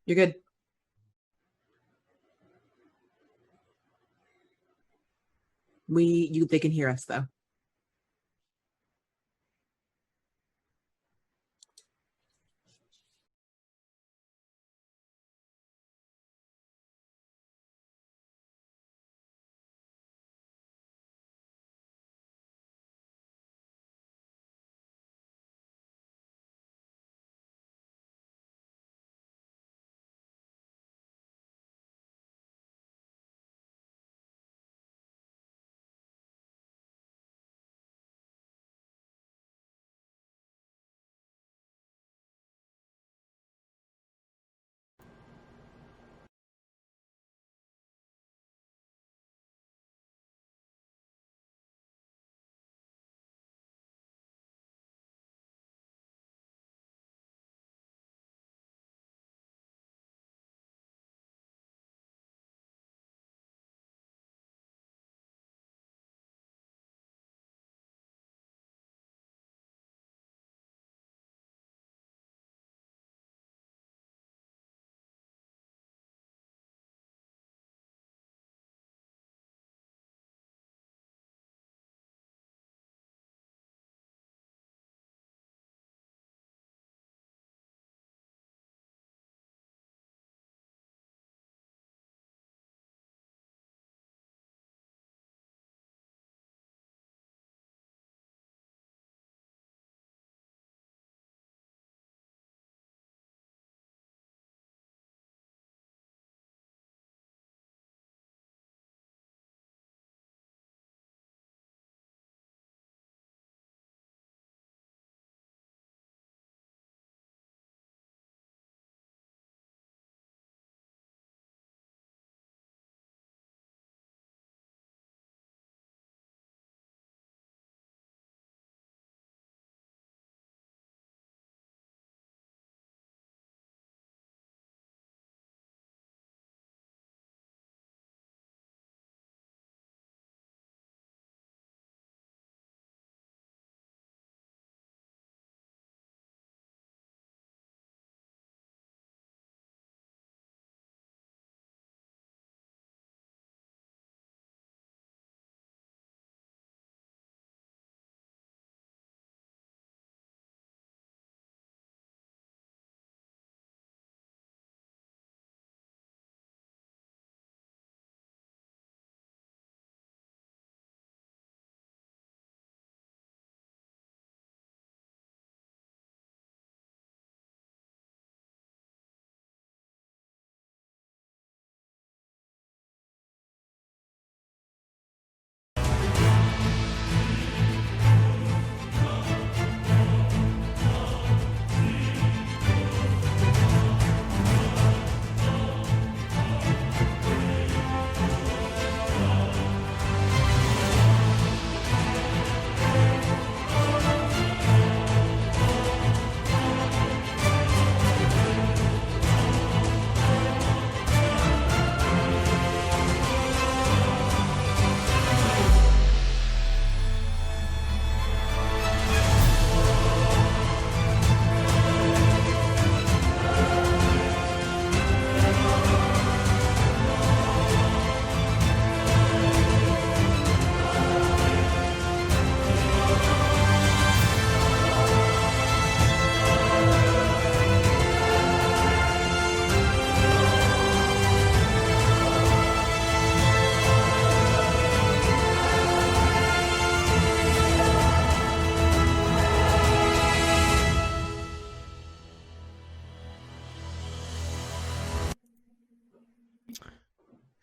You're good. They can hear us though.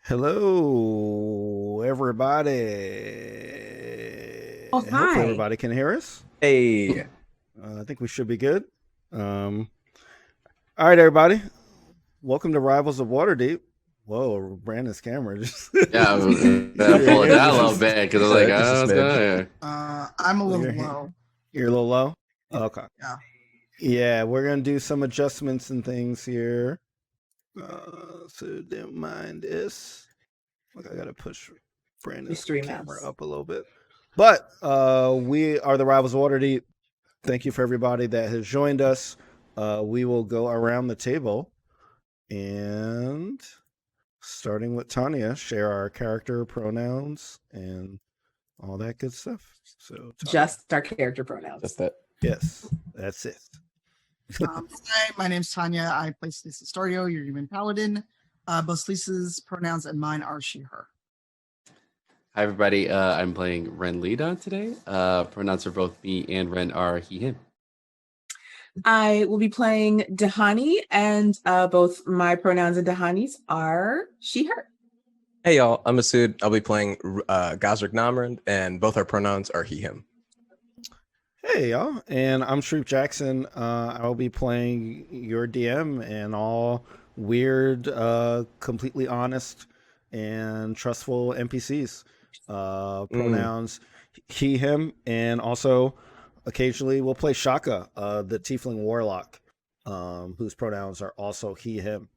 Hello, everybody. Oh, Hopefully hi. everybody can hear us. Hey. I think we should be good. All right, everybody. Welcome to Rivals of Waterdeep. Whoa, Brandon's camera just... Yeah, I'm gonna pull it down a little bit because I was like, Just a what's smidge. going on? I'm a little You're- low. You're a little low? Okay. Yeah. Yeah, we're going to do some adjustments and things here. So don't mind this. Look, I got to push Brandon's Stream camera us. up a little bit. But we are the Rivals of Waterdeep. Thank you for everybody that has joined us. We will go around the table And starting with Tanya, share our character pronouns and all that good stuff. So Tanya. Just our character pronouns. Just that. Yes, that's it. Hi, my name's Tanya. I play Lisa Storio, your human paladin. Both Lisa's pronouns and mine are she, her. Hi, everybody. I'm playing Ren Lida today. Pronouns for both me and Ren are he, him. I will be playing Dahani, and both my pronouns and Dahani's are she, her. Hey, y'all. I'm Masood. I'll be playing Gosrick Namrand, and both our pronouns are he, him. Hey, y'all. And I'm Shareef Jackson. I'll be playing your DM and all weird, completely honest, and trustful NPCs. Pronouns he, him, and also occasionally we'll play Shaka, the Tiefling Warlock, whose pronouns are also he, him.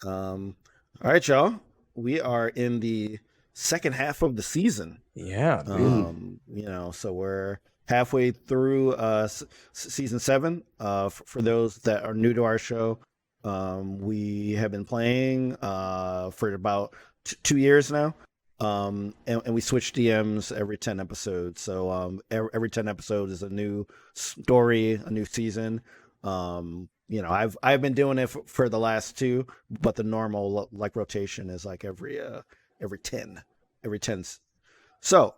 All right, y'all. We are in the second half of the season. Yeah. So we're halfway through season 7. For those that are new to our show, we have been playing for about 2 years now. And we switch DMs every 10 episodes. So every 10 episodes is a new story, a new season. I've been doing it for the last 2, but the normal rotation is like every 10. So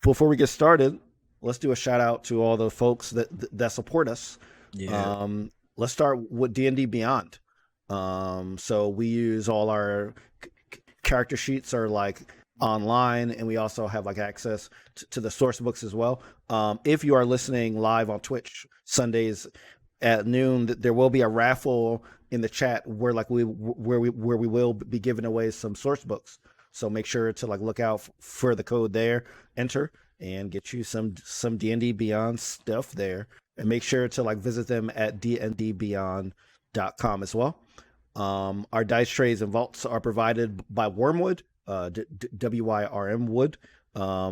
before we get started, let's do a shout out to all the folks that support us. Yeah. Let's start with D&D Beyond. So we use all our character sheets are like online, and we also have like access to the source books as well. If you are listening live on Twitch Sundays at noon, there will be a raffle in the chat where we will be giving away some source books. So make sure to look out for the code there, enter, and get you some D&D Beyond stuff there. And make sure to visit them at dndbeyond.com as well. Our dice trays and vaults are provided by Wormwood, WYRM Wood.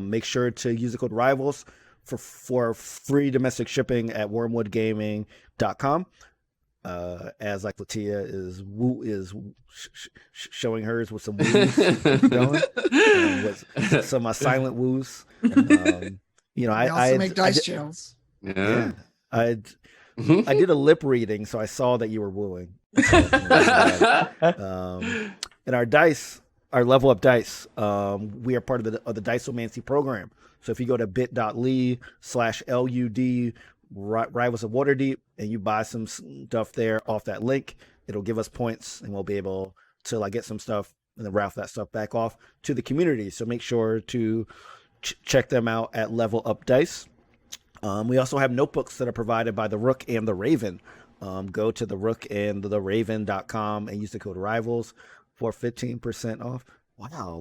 Make sure to use the code RIVALS for free domestic shipping at wormwoodgaming.com. As LaTia is showing hers with some woos going, with some silent woos. I also make dice channels. Yeah. I did a lip reading, so I saw that you were wooing. And our dice, our level up dice, we are part of the Diceomancy program. So if you go to bit.ly/LUD Rivals of Waterdeep and you buy some stuff there off that link, it'll give us points, and we'll be able to get some stuff and then raffle that stuff back off to the community. So make sure to check them out at Level Up Dice. We also have notebooks that are provided by the Rook and the Raven. Go to the rookandtheraven.com and use the code RIVALS for 15% off. Wow,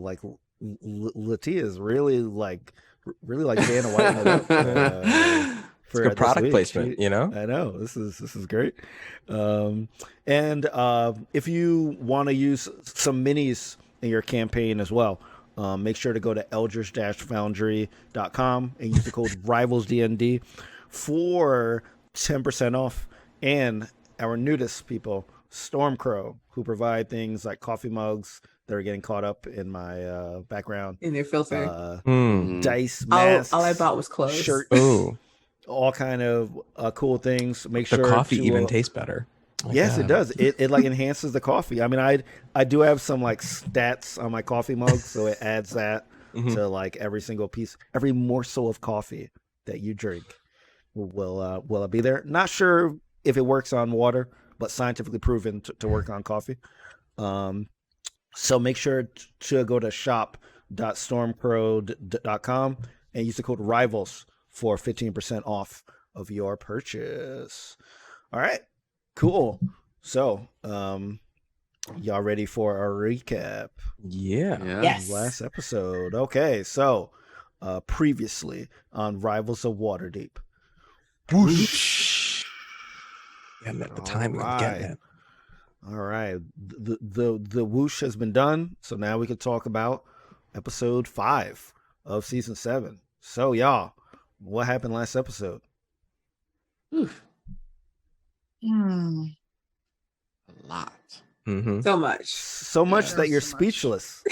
LaTia is really Dana White. It's good product placement, I know this is great. And if you want to use some minis in your campaign as well, make sure to go to eldritch-foundry.com and use the code RIVALSDND for 10% off. And our nudist people, Stormcrow, who provide things like coffee mugs that are getting caught up in my background. In their filter. Dice, masks. All I bought was clothes. Shirts. Oh. All kind of cool things. Make the sure coffee to, even tastes better. Yes, it does. It enhances the coffee. I mean, I do have some stats on my coffee mug, so it adds that to every single piece, every morsel of coffee that you drink will be there. Not sure if it works on water, but scientifically proven to work on coffee. So make sure to go to shop.stormcrow.com and use the code RIVALS for 15% off of your purchase. All right, cool. So, y'all ready for our recap? Yeah. Yes. Last episode. Okay, so previously on Rivals of Waterdeep. Whoosh. Yeah, the timing of getting it. All right. The whoosh has been done, so now we can talk about episode 5 of season 7. So, y'all, what happened last episode? A lot. Mm-hmm. So much. So much Yeah. that you're So much. speechless.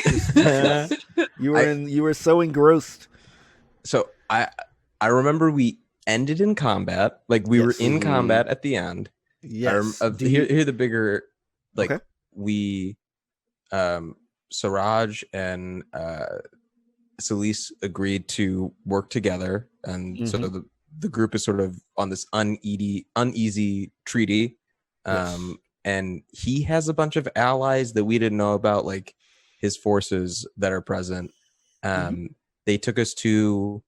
You were so engrossed. So I remember we ended in combat. Like we were Yes. in Mhm. combat at the end. Yes. Here the bigger, like Okay. we, Siraj and Elise agreed to work together, and so Mhm. the group is sort of on this uneasy treaty. Yes. And he has a bunch of allies that we didn't know about, like his forces that are present. They took us to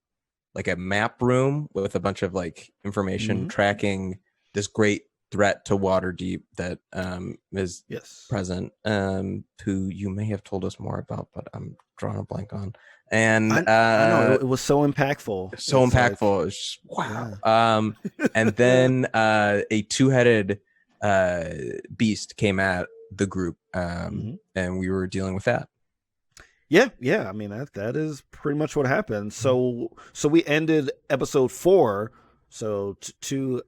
like a map room with a bunch of like information Mhm. tracking this great threat to Waterdeep that is Yes. present, who you may have told us more about, but I'm drawing a blank on. And I know it was so impactful. so It's like- impactful. It's just, wow. And then a two-headed beast came at the group, Mhm. and we were dealing with that. Yeah. I mean that is pretty much what happened. So we ended episode 4. So two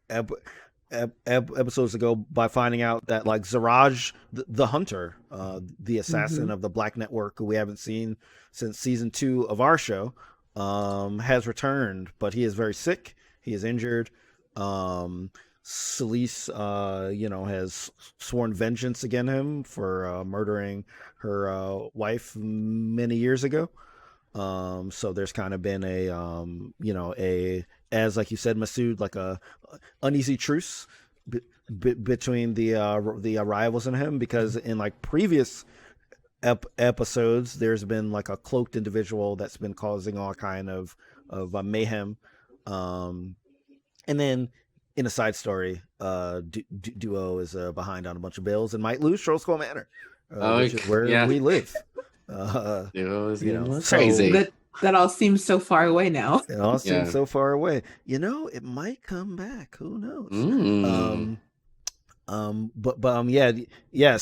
episodes ago by finding out that like Siraj, the hunter, the assassin of the Black Network, who we haven't seen since season 2 of our show, has returned, but he is very sick. He is injured. Elise, has sworn vengeance against him for murdering her wife many years ago. So there's kind of been as like you said, Masood, like a uneasy truce between the rivals and him, because in like previous episodes, there's been like a cloaked individual that's been causing all kind of mayhem. And then in a side story, Duo is behind on a bunch of bills and might lose Troll Skull Manor, which is where we live. It was so- crazy. That all seems so far away now. It all seems Yeah. so far away. It might come back. Who knows? Mm. Yeah.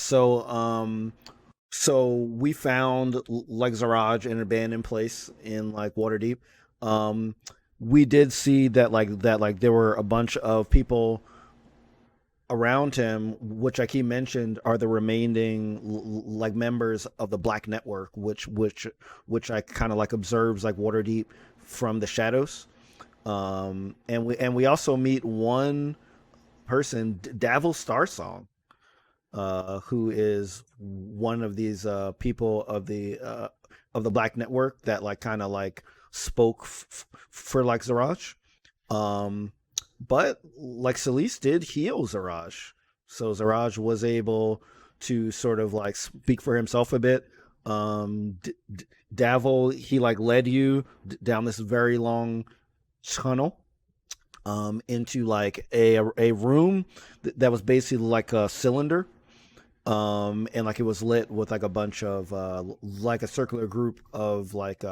So we found like Siraj in an abandoned place in like Waterdeep. We did see that there were a bunch of people around him, which like he mentioned are the remaining like members of the Black Network, which I kind of like observes like Waterdeep from the shadows. And we also meet one person, Davil Starsong, who is one of these people of the Black Network that like kind of like spoke for like Siraj. But like Elise did heal Siraj, so Siraj was able to sort of like speak for himself a bit. Davil, he like led you down this very long tunnel into like a room that was basically like a cylinder, and like it was lit with like a bunch of like a circular group of like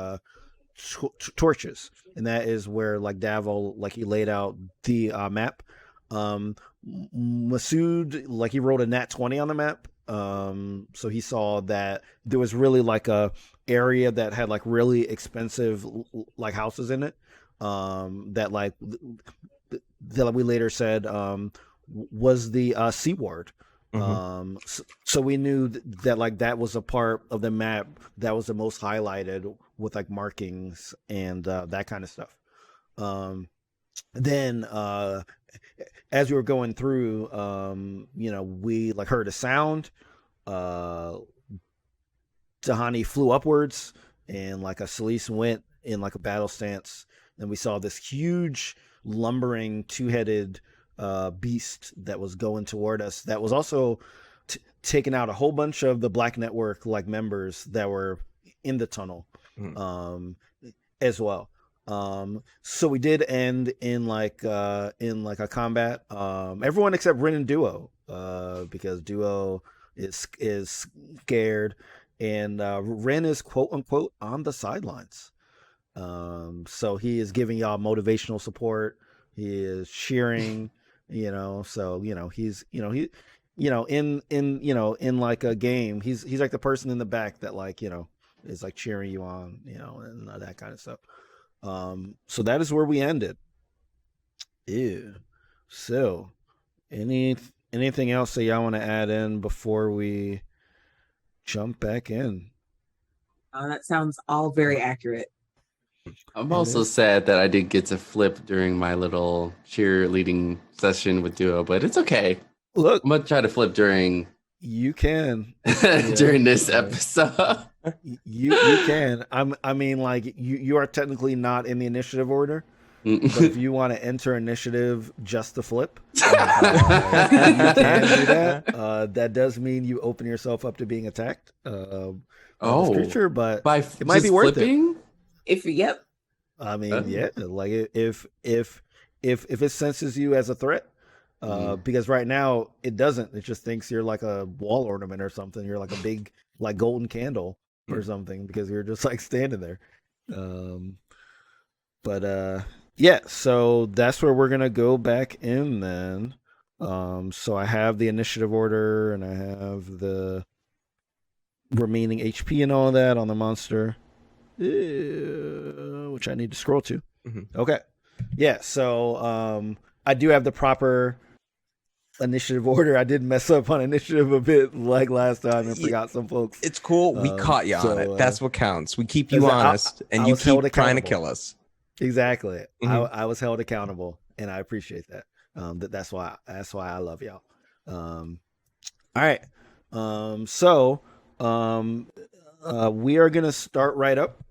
torches, and that is where like Davil, like he laid out the map. Masood, like he rolled a nat 20 on the map, so he saw that there was really like a area that had like really expensive like houses in it, that like we later said was the C ward. So we knew that like that was a part of the map that was the most highlighted with like markings and that kind of stuff. Then as we were going through, we like heard a sound. Tahani flew upwards, and like a Elise went in like a battle stance. And we saw this huge lumbering two-headed beast that was going toward us, that was also taking out a whole bunch of the Black Network like members that were in the tunnel as well. So we did end in like a combat, everyone except Ren and Duo, because Duo is scared, and Ren is quote unquote on the sidelines. So he is giving y'all motivational support. He is cheering, so he's in like a game, he's like the person in the back that like is like cheering you on, and that kind of stuff. So that is where we ended. Ew. So Anything else that y'all want to add in before we jump back in? That sounds all very accurate. I'm also sad that I didn't get to flip during my little cheerleading session with Duo, but it's okay. Look, I'm gonna try to flip during you can during this episode. You can. I mean, like you are technically not in the initiative order, but if you want to enter initiative just to flip, you can do that. That does mean you open yourself up to being attacked. This creature, but it might be worth flipping? Yep. I mean, yeah, like if it senses you as a threat, because right now it doesn't. It just thinks you're like a wall ornament or something. You're like a big like golden candle or something because you're just like standing there. Yeah, so that's where we're gonna go back in then. So I have the initiative order and I have the remaining HP and all that on the monster, which I need to scroll to. Okay, yeah. So I do have the proper initiative order. I did mess up on initiative a bit like last time and forgot some folks. It's cool. We caught you on it. That's what counts. We keep you honest, and you keep trying to kill us. Exactly. I was held accountable, and I appreciate that. That's why I love y'all. All right. So we are gonna start right up.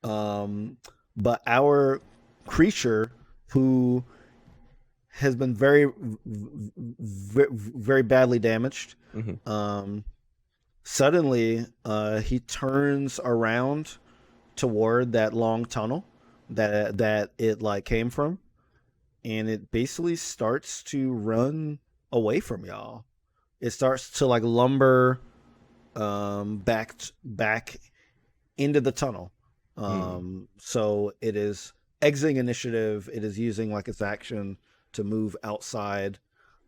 But our creature, who has been very, very badly damaged, suddenly he turns around toward that long tunnel that it like came from, and it basically starts to run away from y'all. It starts to like lumber back into the tunnel. So it is exiting initiative. It is using like its action to move outside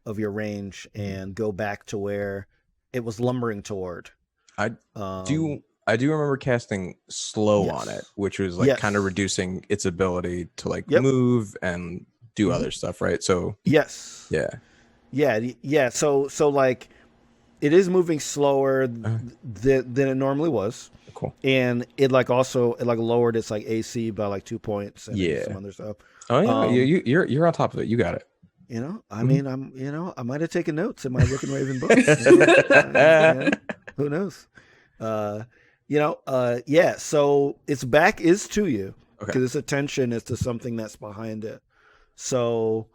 of your range and go back to where it was lumbering toward. I do remember casting slow on it, which was like kind of reducing its ability to like move and do other stuff, right? So yeah. So like it is moving slower than it normally was. Cool. And it like also lowered its like AC by like 2 points and some other stuff. Oh yeah, you're on top of it. You got it. You know, I mean, I might have taken notes in my Broken Raven book. Who knows? Yeah. So its back is to you because its attention is to something that's behind it. So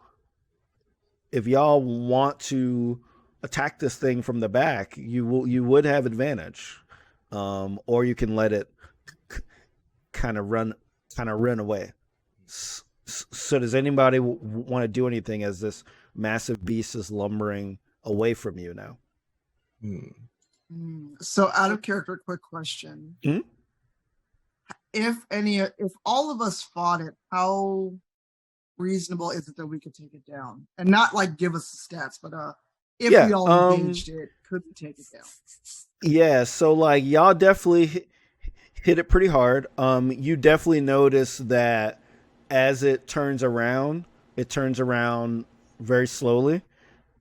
if y'all want to attack this thing from the back, you would have advantage, or you can let it kind of run away. So does anybody want to do anything as this massive beast is lumbering away from you now? So out of character, quick question. If all of us fought it, how reasonable is it that we could take it down? And not like give us the stats, but if we all engaged it, could we take it down? Yeah, so like y'all definitely hit it pretty hard. You definitely notice that as it turns around very slowly,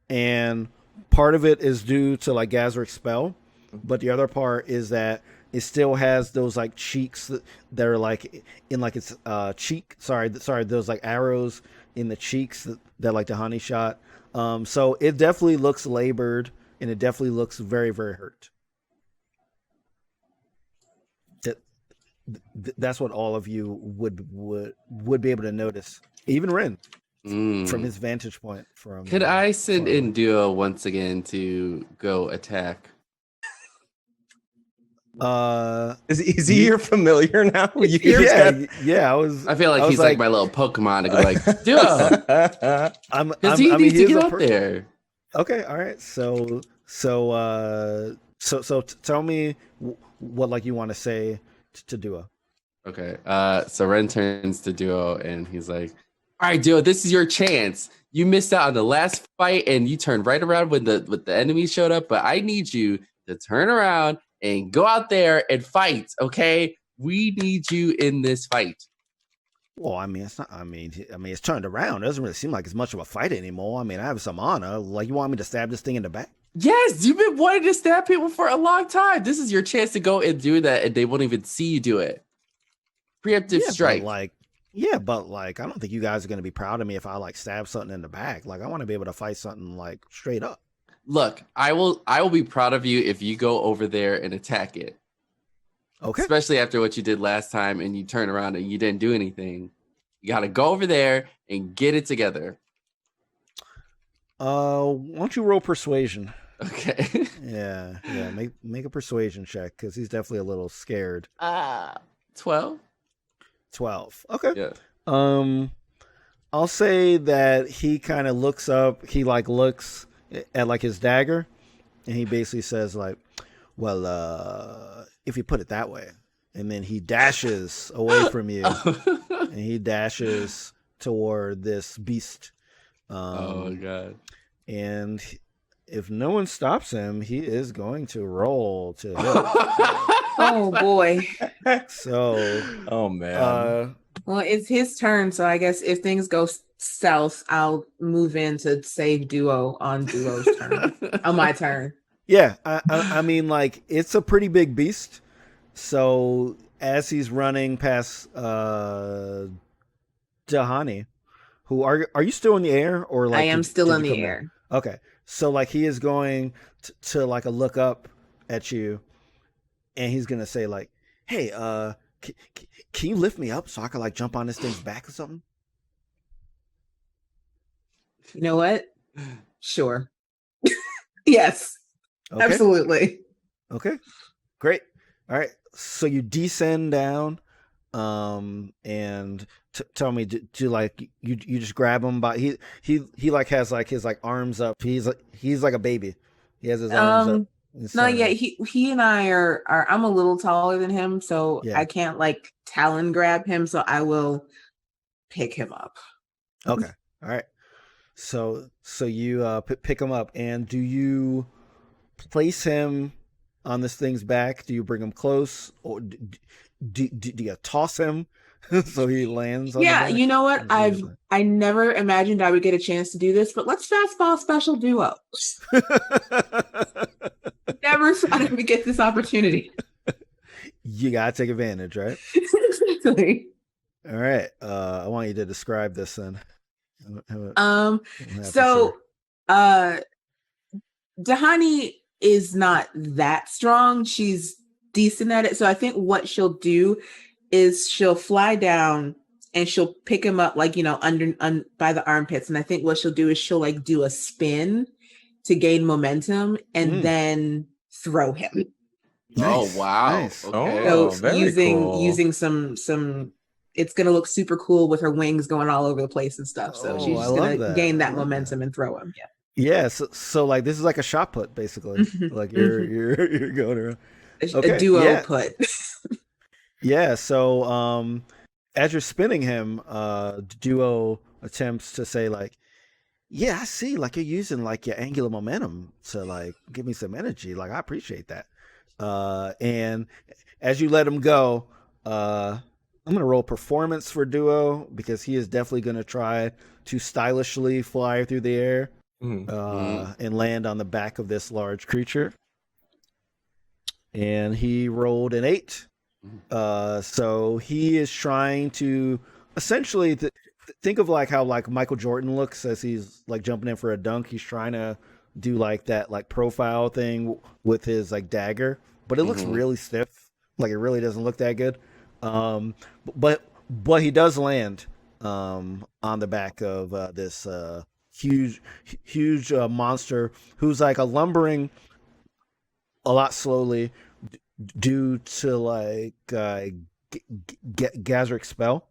and part of it is due to like Gazrik's spell, but the other part is that it still has those like cheeks that are like in like its cheek. Sorry, those like arrows in the cheeks that like the honey shot. So it definitely looks labored, and it definitely looks very, very hurt. That's what all of you would be able to notice. Even Ren, from his vantage point. Could I send in Duo once again to go attack? Is he your familiar now? I feel like he's like my little Pokemon to go like Duo. Because he needs to get out there. Okay, all right. So tell me what like you want to say to Duo. Okay. So Ren turns to Duo and he's like, "All right, Duo, this is your chance. You missed out on the last fight and you turned right around when the enemy showed up, but I need you to turn around and go out there and fight, okay? We need you in this fight." Well, I mean, it's not. I mean, it's turned around. It doesn't really seem like it's much of a fight anymore. I mean, I have some honor. Like, you want me to stab this thing in the back? Yes, you've been wanting to stab people for a long time. This is your chance to go and do that, and they won't even see you do it. Preemptive strike. But like, I don't think you guys are gonna be proud of me if I like stab something in the back. Like, I want to be able to fight something like straight up. Look, I will be proud of you if you go over there and attack it. Okay. Especially after what you did last time, and you turn around and you didn't do anything. You got to go over there and get it together. Why don't you roll persuasion? Okay. Yeah. Make a persuasion check because he's definitely a little scared. 12. 12. Okay. Yeah. I'll say that he kind of looks up. He like looks at like his dagger, and he basically says like, "Well, if you put it that way," and then he dashes away from you, and he dashes toward this beast. Oh God! And if no one stops him, he is going to roll to hit. Oh boy. So, Oh man. Well, it's his turn, so I guess if things go south, I'll move in to save Duo on Duo's turn. On my turn. Yeah, I mean, like, it's a pretty big beast. So as he's running past Dahani, who are you still in the air, or like I am still in the air. Okay, so like he is going to like a look up at you, and he's gonna say like, "Hey, can you lift me up so I can like jump on this thing's back or something?" You know what? Sure. Yes. Okay. Absolutely. Okay. Great. All right. So you descend down, and tell me, do like you just grab him by he like has like his like arms up. He's like a baby. He has his arms up. No, yeah, he and I are I'm a little taller than him, so Yeah. I can't like talon grab him, so I will pick him up. Okay. All right. So you pick him up, and do you place him on this thing's back? Do you bring him close, or do you toss him so he lands on the back? You know what? I never imagined I would get a chance to do this, but let's fastball special duo. Never thought I would get this opportunity. You gotta take advantage, right? Exactly. All right. I want you to describe this then. So Dahani is not that strong. She's decent at it. So I think what she'll do is she'll fly down and she'll pick him up like, under by the armpits. And I think what she'll do is she'll like do a spin to gain momentum and then throw him. Nice. Oh wow. Nice. Okay. So very using some it's gonna look super cool with her wings going all over the place and stuff. So she's just gonna gain that momentum and throw him. Yeah. Yeah, so like this is like a shot put basically. Like you're going around. A duo put. Yeah, so as you're spinning him, Duo attempts to say like, "Yeah, I see, like you're using like your angular momentum to like give me some energy. Like I appreciate that." And as you let him go, I'm gonna roll performance for Duo because he is definitely gonna try to stylishly fly through the air and land on the back of this large creature. And he rolled an 8. So he is trying to essentially think of like how like Michael Jordan looks as he's like jumping in for a dunk. He's trying to do like that like profile thing with his like dagger, but it looks really stiff. Like it really doesn't look that good. But he does land on the back of this huge monster who's like a lumbering a lot slowly due to like Gazrik's spell,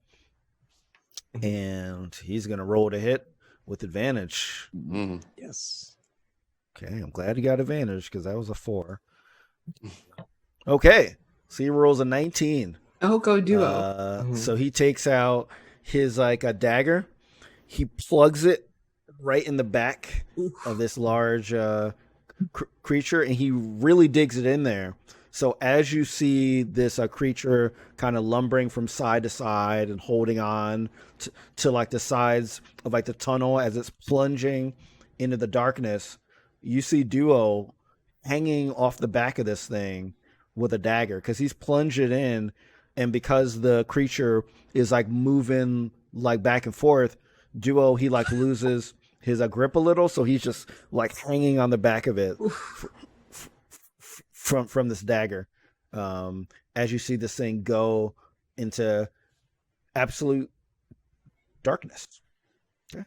and he's gonna roll to hit with advantage. Yes. Okay, I'm glad he got advantage because that was a 4. Okay, so he rolls a 19. Oh, go Duo. So he takes out his like a dagger. He plugs it right in the back of this large creature, and he really digs it in there. So as you see this creature kind of lumbering from side to side and holding on to like the sides of like the tunnel as it's plunging into the darkness, you see Duo hanging off the back of this thing with a dagger because he's plunged it in, and because the creature is like moving like back and forth, Duo he like loses his grip a little, so he's just like hanging on the back of it from this dagger. As you see this thing go into absolute darkness. Okay.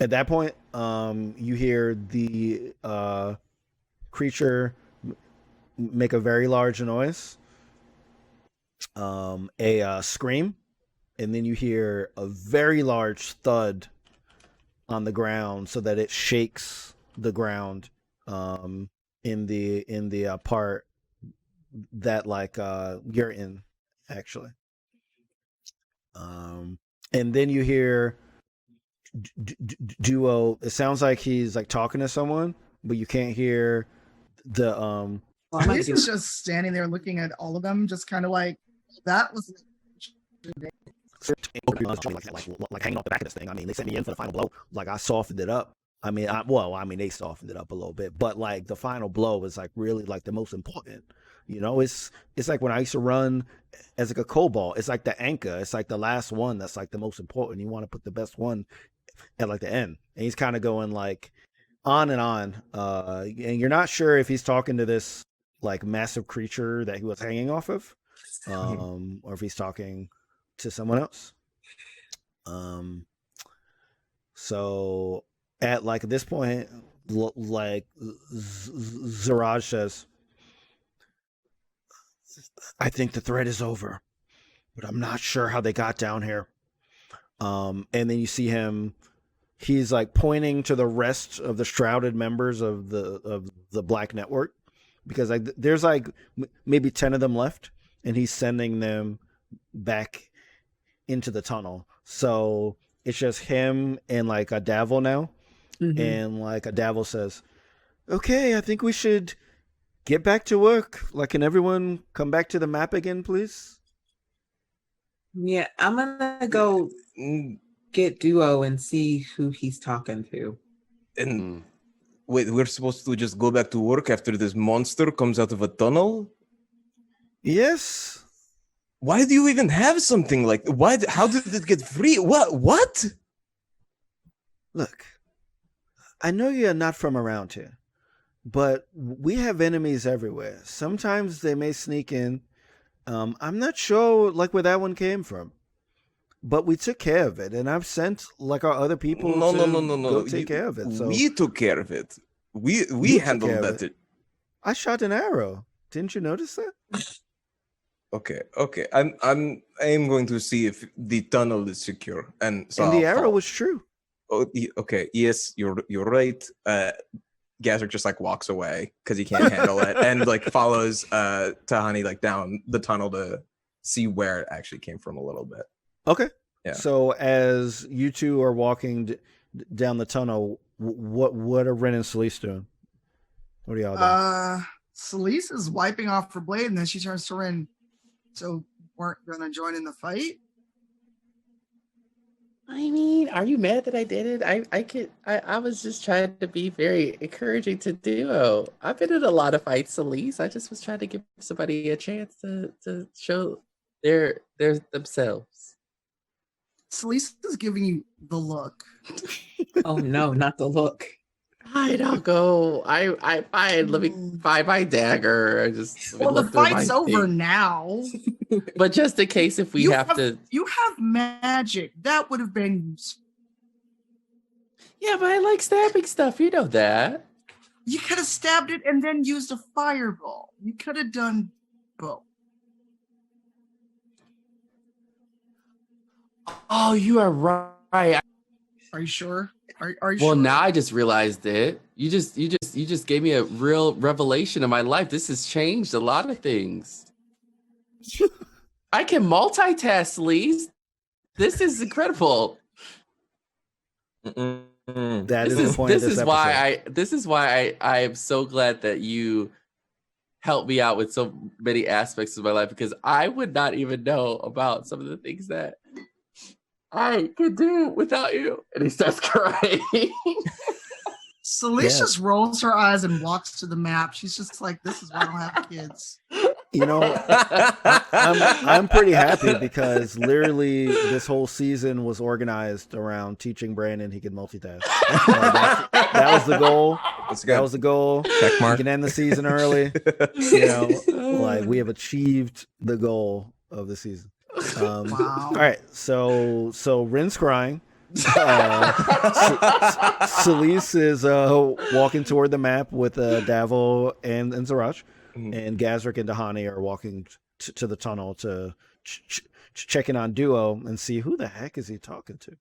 At that point, you hear the creature make a very large noise, a scream, and then you hear a very large thud on the ground so that it shakes the ground in the part that like you're in, actually. And then you hear Duo. It sounds like he's like talking to someone, but you can't hear the Elise is just standing there looking at all of them, just kind of like, that was like hanging off the back of this thing. I mean, they sent me in for the final blow. Like I softened it up. I mean, they softened it up a little bit, but like the final blow is like really like the most important. You know, it's like when I used to run as like a cobalt. It's like the anchor. It's like the last one that's like the most important. You want to put the best one at like the end. And he's kind of going like on and on. And you're not sure if he's talking to this like massive creature that he was hanging off of, or if he's talking to someone else. So at like this point, like Siraj says, I think the threat is over, but I'm not sure how they got down here. And then you see him, he's like pointing to the rest of the shrouded members of the Black Network, because like there's like maybe 10 of them left, and he's sending them back into the tunnel. So it's just him and like a Davil now. Mm-hmm. And like a Davil says, okay, I think we should get back to work. Like, can everyone come back to the map again, please? Yeah, I'm gonna go get Duo and see who he's talking to. And wait, we're supposed to just go back to work after this monster comes out of a tunnel? Yes. Why do you even have something like that? How did it get free? What? Look, I know you're not from around here, but we have enemies everywhere. Sometimes they may sneak in. I'm not sure like where that one came from, but we took care of it, and I've sent like our other people to go take care of it. So we took care of it. We handled that. I shot an arrow. Didn't you notice that? Okay. I'm going to see if the tunnel is secure, and the arrow was true. Oh, okay. Yes, you're right. Gazrick just like walks away because he can't handle it, and like follows Tahani like down the tunnel to see where it actually came from a little bit. Okay. Yeah. So as you two are walking down the tunnel, what are Ren and Celise doing? What are y'all doing? Celise is wiping off her blade, and then she turns to Ren. So weren't gonna join in the fight? I mean, are you mad that I did it? I was just trying to be very encouraging to Duo. I've been in a lot of fights, Elise. I just was trying to give somebody a chance to show their themselves. Celise is giving you the look. Oh no, not the look. Fine, I'll go. I fine. Let me find my dagger. I just the fight's over now. But just in case if you have magic, that would have been useful. Yeah, but I like stabbing stuff. You know that. You could have stabbed it and then used a fireball. You could have done both. Oh, you are right. Are you sure? Are you well, sure? now I just realized it. You just gave me a real revelation of my life. This has changed a lot of things. I can multitask, Elise. This is incredible. That is the point of this episode. This is why I am so glad that you helped me out with so many aspects of my life because I would not even know about some of the things that I could do without you. And he starts crying. Celeste just rolls her eyes and walks to the map. She's just like, this is why I don't have kids. I'm pretty happy because literally this whole season was organized around teaching Brandon he could multitask. That was the goal. That was the goal. Check mark. We can end the season early. We have achieved the goal of the season. Wow. All right, so Rin's crying. Celise is walking toward the map with Davil and Siraj. And Gazrick and Dahani are walking to the tunnel to check in on Duo and see who the heck is he talking to.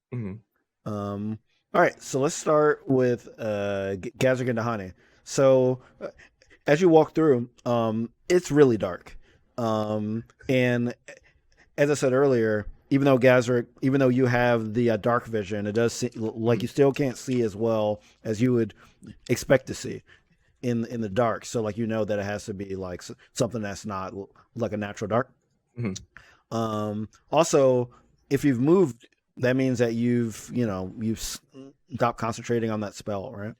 All right, so let's start with Gazrick and Dahani. So as you walk through, it's really dark. And as I said earlier, even though you have the dark vision, it does seem like you still can't see as well as you would expect to see in the dark. So that it has to be like something that's not like a natural dark. Also, if you've moved, that means that you've stopped concentrating on that spell, right?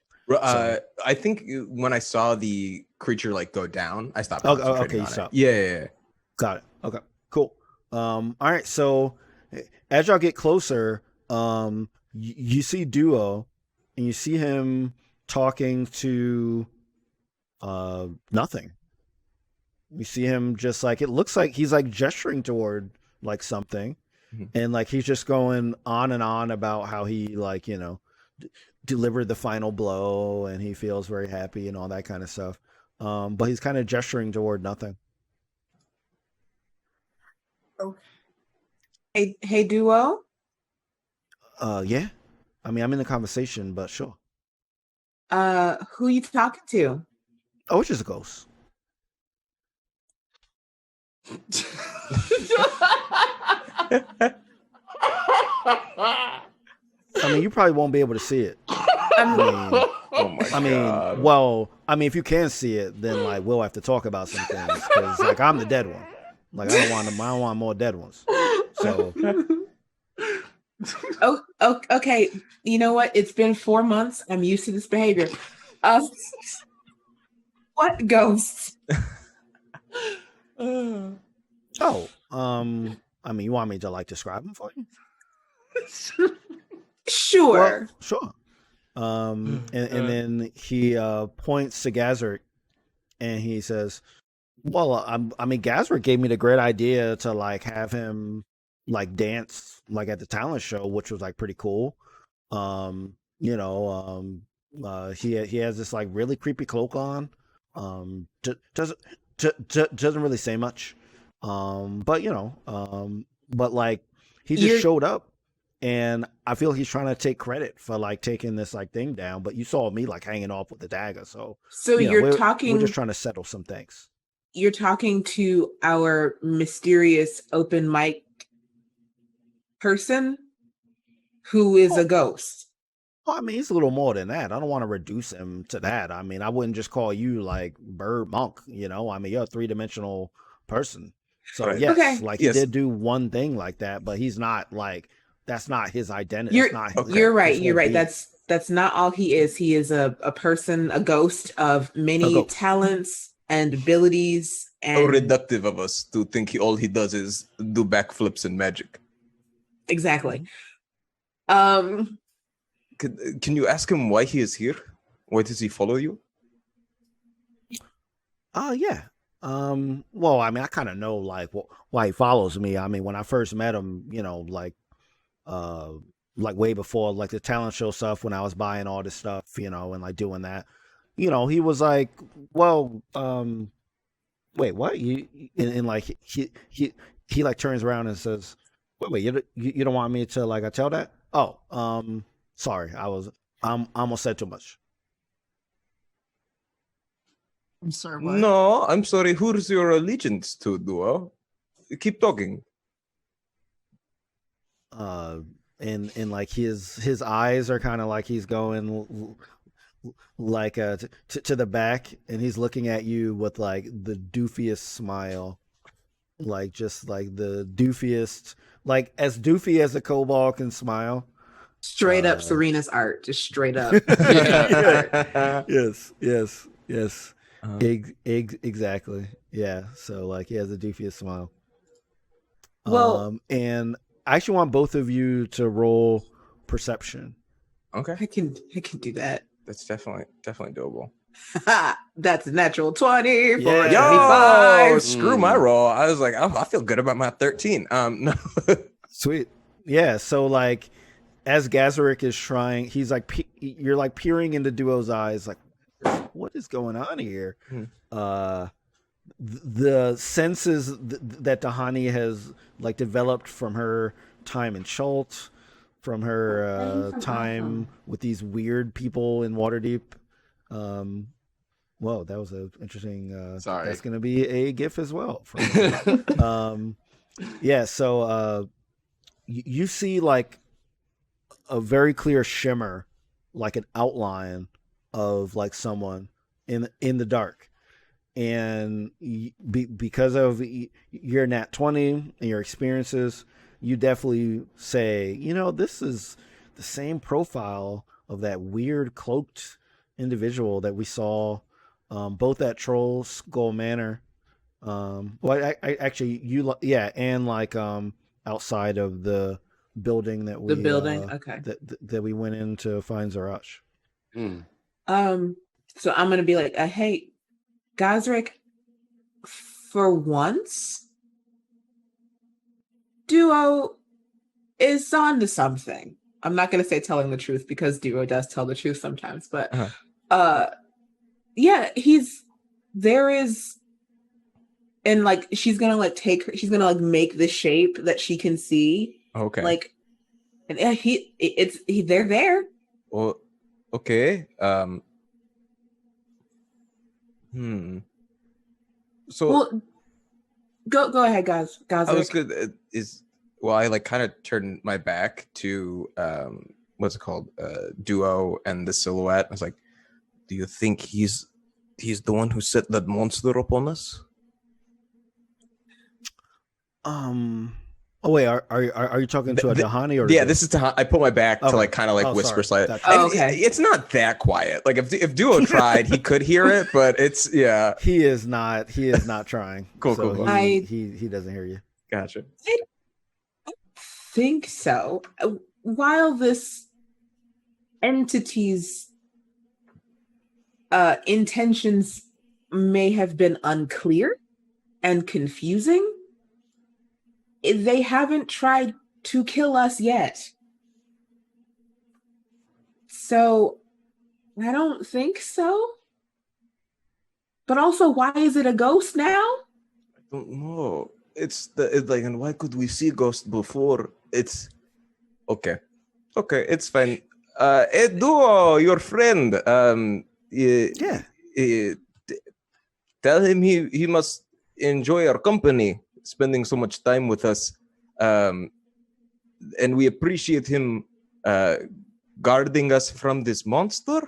I think when I saw the creature go down, I stopped. Okay, you stopped. Yeah. Got it. Okay, cool. All right. So as y'all get closer, you see Duo, and you see him talking to nothing. You see him just it looks like he's gesturing toward something, and he's just going on and on about how he delivered the final blow and he feels very happy and all that kind of stuff. But he's kind of gesturing toward nothing. Okay. Hey, Duo. Yeah. I mean, I'm in the conversation, but sure. Who you talking to? Oh, it's just a ghost. I mean, you probably won't be able to see it. Oh my God. If you can see it, then we'll have to talk about some things because I'm the dead one. I don't want more dead ones. So. Oh, okay. You know what? It's been 4 months. I'm used to this behavior. What ghosts? You want me to describe them for you? Sure. Well, sure. And then he points to Gazrick and he says, well, Gazrick gave me the great idea to have him dance at the talent show, which was pretty cool. He has this really creepy cloak on. Doesn't really say much. But he just showed up, and I feel he's trying to take credit for taking this thing down. But you saw me hanging off with the dagger, so we're just trying to settle some things. You're talking to our mysterious open mic person who is a ghost. Well, he's a little more than that. I don't want to reduce him to that. I woouldn't just call you Bird Monk, you're a 3-dimensional person. So right. yes, Okay. He did do one thing like that, but he's not that's not his identity. You're right. You're right. That's not all he is. He is a person, a ghost of many talents and abilities. And How reductive of us to think all he does is do backflips and magic. Exactly. Can you ask him why he is here? Why does he follow you? Yeah. Well, I kind of know why he follows me. When I first met him, way before the talent show stuff, when I was buying all this stuff, and doing that, he was well, wait, what? He turns around and says, wait, you don't want me to I tell that? Oh, sorry, I'm almost said too much. I'm sorry, what? No, I'm sorry. Who's your allegiance to, Duo? Keep talking. And his eyes are kind of he's going like to the back, and he's looking at you with like the doofiest smile, like just like the doofiest, like as doofy as a kobold can smile. Straight up Serena's art, just straight up. Yeah. Yes. Exactly. Yeah. So like he has the doofiest smile. Well, and I actually want both of you to roll perception. Okay, I can do that. that's definitely doable. That's a natural 20 for Yeah. 25. Yo, screw my roll. I was like, I feel good about my 13. No. Sweet. Yeah. So like, as Gazarick is trying, he's like, you're like peering into Duo's eyes, like, what is going on here? The senses that Tahani has like developed from her time in Schultz, from her time with these weird people in Waterdeep. Whoa, that was an interesting. Sorry, that's going to be a GIF as well. Yeah. So you see like a very clear shimmer, like an outline of like someone in the dark. And because of your nat 20 and your experiences, you definitely say, this is the same profile of that weird cloaked individual that we saw both at Troll Skull Manor. And like outside of the building that we Okay. that we went in to find Siraj. So I'm gonna be like, hey, Gazrick, for once, Duo is on to something. I'm not gonna say telling the truth because Duo does tell the truth sometimes, but yeah, there is, and like she's gonna like make the shape that she can see. Okay. Like, and they're there. Well, okay. So well, go ahead, guys. I was good. I like kind of turned my back to what's it called, Duo and the silhouette. I was like, do you think he's the one who set that monster upon us? Oh wait, are you talking to a Tahani or? Yeah, this is Tahani. I put my back to like kind of like whisper slightly. Gotcha. Okay. It's not that quiet. Like if Duo tried, he could hear it, but it's He is not trying. Cool. He doesn't hear you. Gotcha. I don't think so. While this entity's intentions may have been unclear and confusing, they haven't tried to kill us yet. So I don't think so. But also, why is it a ghost now? I don't know. It's like, and why could we see ghosts before? It's okay. It's fine. Duo, your friend. Tell him he must enjoy our company, spending so much time with us, and we appreciate him guarding us from this monster.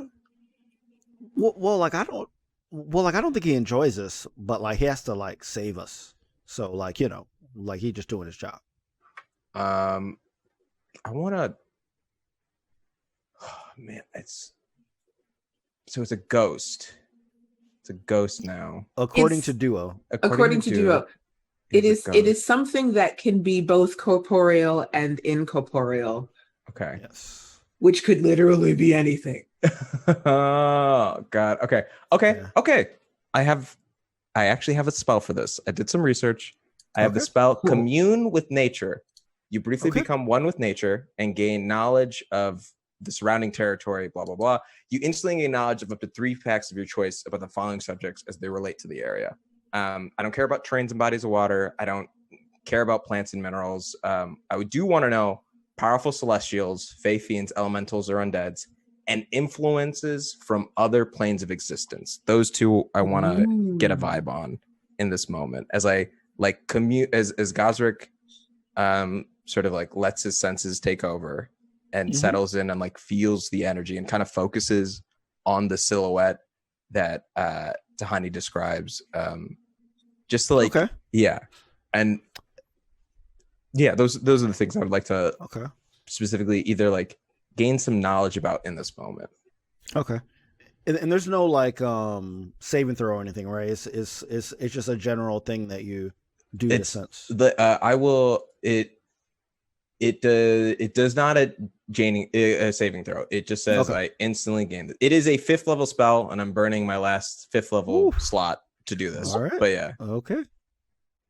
I don't think he enjoys this, but like he has to like save us. So like like he's just doing his job. I wanna. Oh, man, it's a ghost. It's a ghost now, according to Duo. According to Duo. It is something that can be both corporeal and incorporeal. Okay. Yes. Which could literally be anything. Oh God. Okay. Yeah. I actually have a spell for this. I did some research. I have the Okay. spell Cool. Commune with Nature. You briefly become one with nature and gain knowledge of the surrounding territory, blah, blah, blah. You instantly gain knowledge of up to 3 facts of your choice about the following subjects as they relate to the area. I don't care about terrains and bodies of water. I don't care about plants and minerals. I do want to know powerful celestials, fey fiends, elementals, or undeads, and influences from other planes of existence. Those two I want to get a vibe on in this moment as I like commute as Gosrick sort of like lets his senses take over and settles in and like feels the energy and kind of focuses on the silhouette that Tahani describes. Just to like, Okay. yeah, and yeah, those are the things I would like to specifically either like gain some knowledge about in this moment. Okay. And there's no like saving throw or anything, right? It's just a general thing that you do in a sense. I will it does not a saving throw. It just says I instantly gain it. It is a 5th level spell, and I'm burning my last 5th level slot to do this. All right. But yeah. Okay.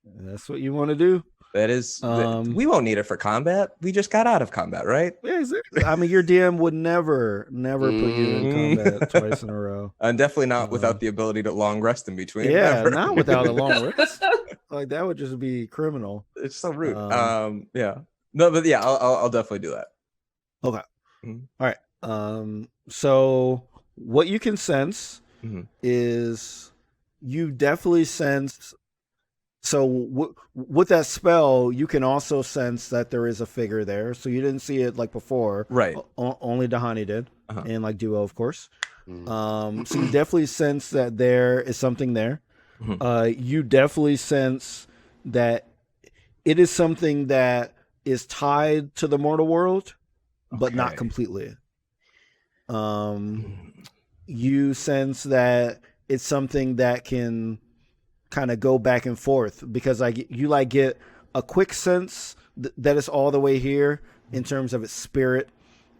That's what you want to do. That is, we won't need it for combat. We just got out of combat, right? Yeah, exactly. I mean, your DM would never put you in combat twice in a row. And definitely not without the ability to long rest in between. Yeah, not without a long rest. Like that would just be criminal. It's so rude. Yeah. No, but yeah, I'll definitely do that. Okay. Mm-hmm. All right. So what you can sense is you definitely sense. So with that spell, you can also sense that there is a figure there. So you didn't see it like before, right? Only Dahani did, and like Duo, of course. So you definitely sense that there is something there. You definitely sense that it is something that is tied to the mortal world, but not completely. You sense that it's something that can kind of go back and forth, because you get a quick sense that it's all the way here in terms of its spirit,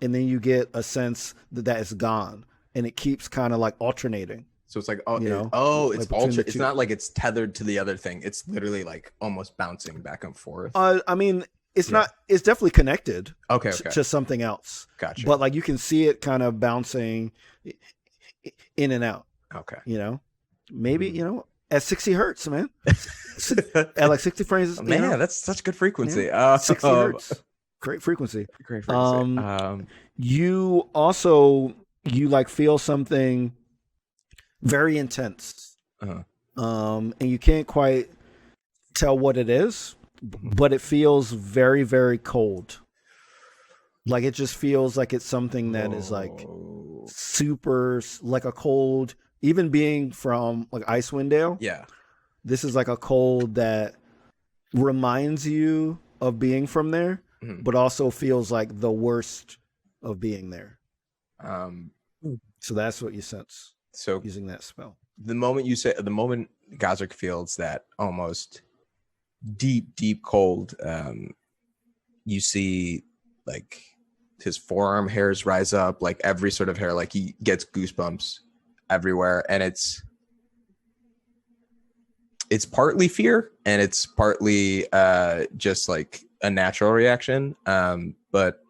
and then you get a sense that it's gone, and it keeps kind of like alternating. So it's like, it's it's not like it's tethered to the other thing. It's literally like almost bouncing back and forth. I mean, it's not. It's definitely connected. To something else. Gotcha. But like you can see it kind of bouncing in and out. Okay. Maybe at 60 hertz, man. At like 60 frames. Man, that's such good frequency. Yeah. 60 hertz. Great frequency. Great frequency. You also like feel something very intense. And you can't quite tell what it is, but it feels very, very cold. Like it just feels like it's something that is like super, like a cold. Even being from like Icewind Dale, this is like a cold that reminds you of being from there, but also feels like the worst of being there. So that's what you sense. So using that spell, the moment Gazric feels that almost deep cold, you see like his forearm hairs rise up, like every sort of hair, like he gets goosebumps everywhere, and it's partly fear and it's partly just like a natural reaction, but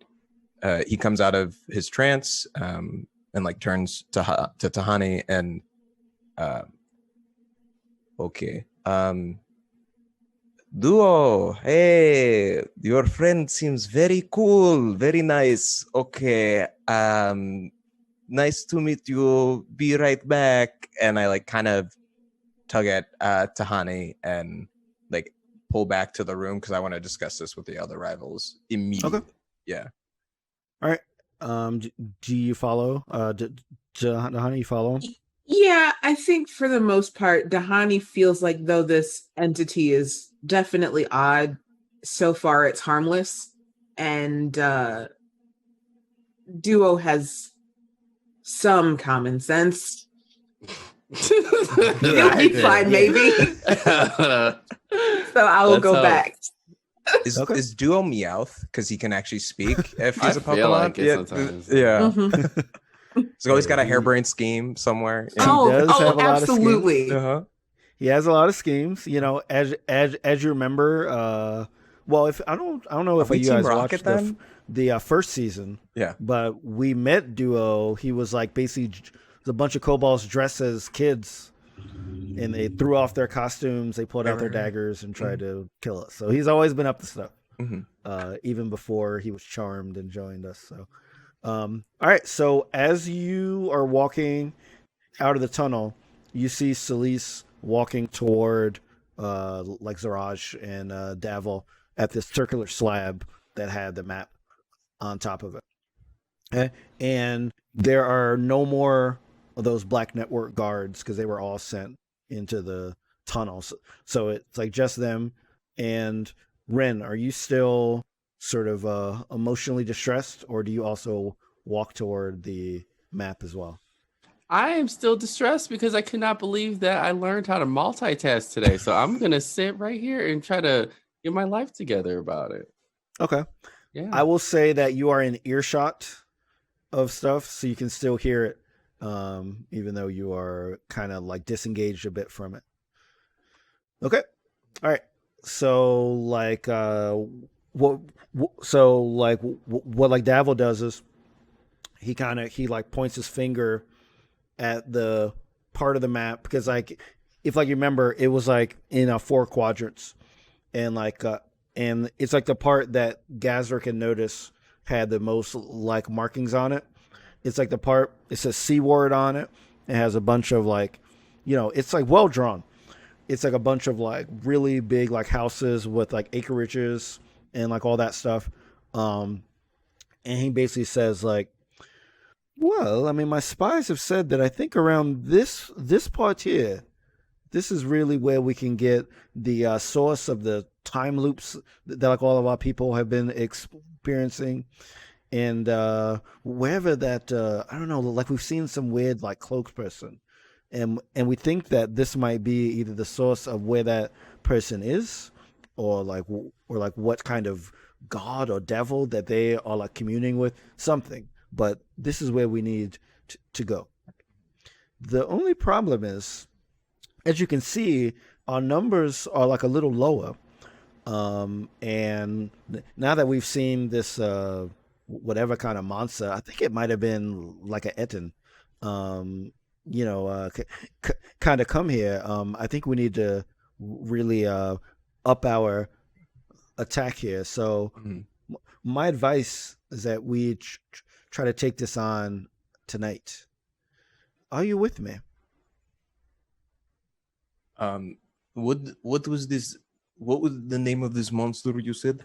he comes out of his trance and like turns to Tahani and Duo, hey, your friend seems very cool, very nice. Okay, nice to meet you. Be right back. And I like kind of tug at Tahani and like pull back to the room because I want to discuss this with the other rivals immediately. Okay. Yeah. All right. Do you follow? Dahani, you follow? Yeah, I think for the most part, Dahani feels like though this entity is definitely odd, so far it's harmless, and Duo has some common sense. He'll be fine, maybe. So I will go back. Is Duo Meowth because he can actually speak if he's a Pokemon? Feel like it sometimes. Yeah. Mm-hmm. He's always got a hairbrained scheme somewhere. Absolutely. He has a lot of schemes. As you remember. Well, if I don't know if you guys watched the first season. Yeah. But we met Duo. He was like basically a bunch of kobolds dressed as kids, and they threw off their costumes. They pulled out their daggers and tried to kill us. So he's always been up to stuff. Even before he was charmed and joined us. So. All right. So as you are walking out of the tunnel, you see Elise walking toward like Siraj and Davil at this circular slab that had the map on top of it. Okay? And there are no more those Black Network guards because they were all sent into the tunnels. So it's like just them. And Ren, are you still sort of emotionally distressed, or do you also walk toward the map as well? I am still distressed because I could not believe that I learned how to multitask today. So I'm gonna sit right here and try to get my life together about it. Okay. Yeah. I will say that you are in earshot of stuff, so you can still hear it, even though you are kind of like disengaged a bit from it. Okay. All right. So like, what like Davil does is he like points his finger at the part of the map, because like if like you remember, it was like in 4 quadrants, and like and it's like the part that Gazrick and Notice had the most like markings on it. It's like the part, it says Seaward on it. It has a bunch of like, it's like well drawn. It's like a bunch of like really big like houses with like acreages and like all that stuff. And he basically says like, well, I mean, my spies have said that I think around this part here, this is really where we can get the source of the time loops that like all of our people have been experiencing. And wherever that, I don't know, like we've seen some weird like cloak person. And we think that this might be either the source of where that person is, or like what kind of god or devil that they are like communing with, something. But this is where we need to go. The only problem is, as you can see, our numbers are like a little lower. And now that we've seen this whatever kind of monster, I think it might have been like an Etten, kind of come here. I think we need to really up our attack here. So my advice is that we try to take this on tonight. Are you with me? What was this? What was the name of this monster you said?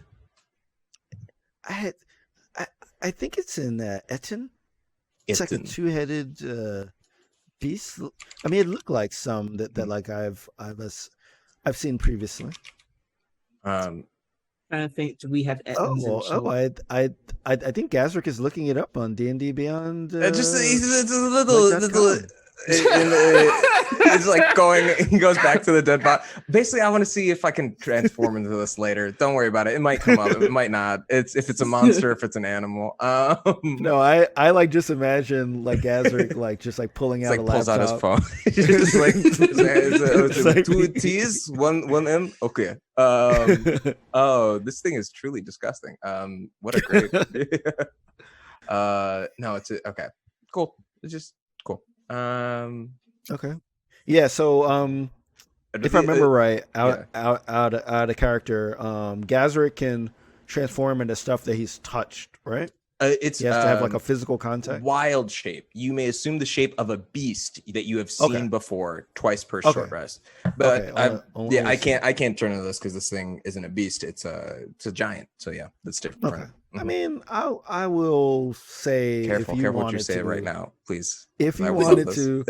I think it's in Etten. It's like a 2-headed beast. I mean, it looked like some that like I've seen previously. I think, do we have Ettins I think Gazrick is looking it up on D&D Beyond. Just it's a little. It's like he goes back to the dead body. Basically, I want to see if I can transform into this later. Don't worry about it. It might come up. It might not. It's if it's a monster, if it's an animal. No, I like just imagine like Gazrick like just like pulling out a laptop. Pulls out his phone. Just like it's like 2 T's, one M. Okay. Oh, this thing is truly disgusting. What a great. No, okay. Cool. It's just cool. Okay. Yeah, so if I remember right, out of character, Gazrick can transform into stuff that he's touched, right? He has to have like a physical contact. Wild shape. You may assume the shape of a beast that you have seen before, twice per short rest. But I can't turn into this because this thing isn't a beast. It's a giant. So yeah, that's different. Okay. Mm-hmm. I mean, I will say, careful what you say right now, please. If you wanted to,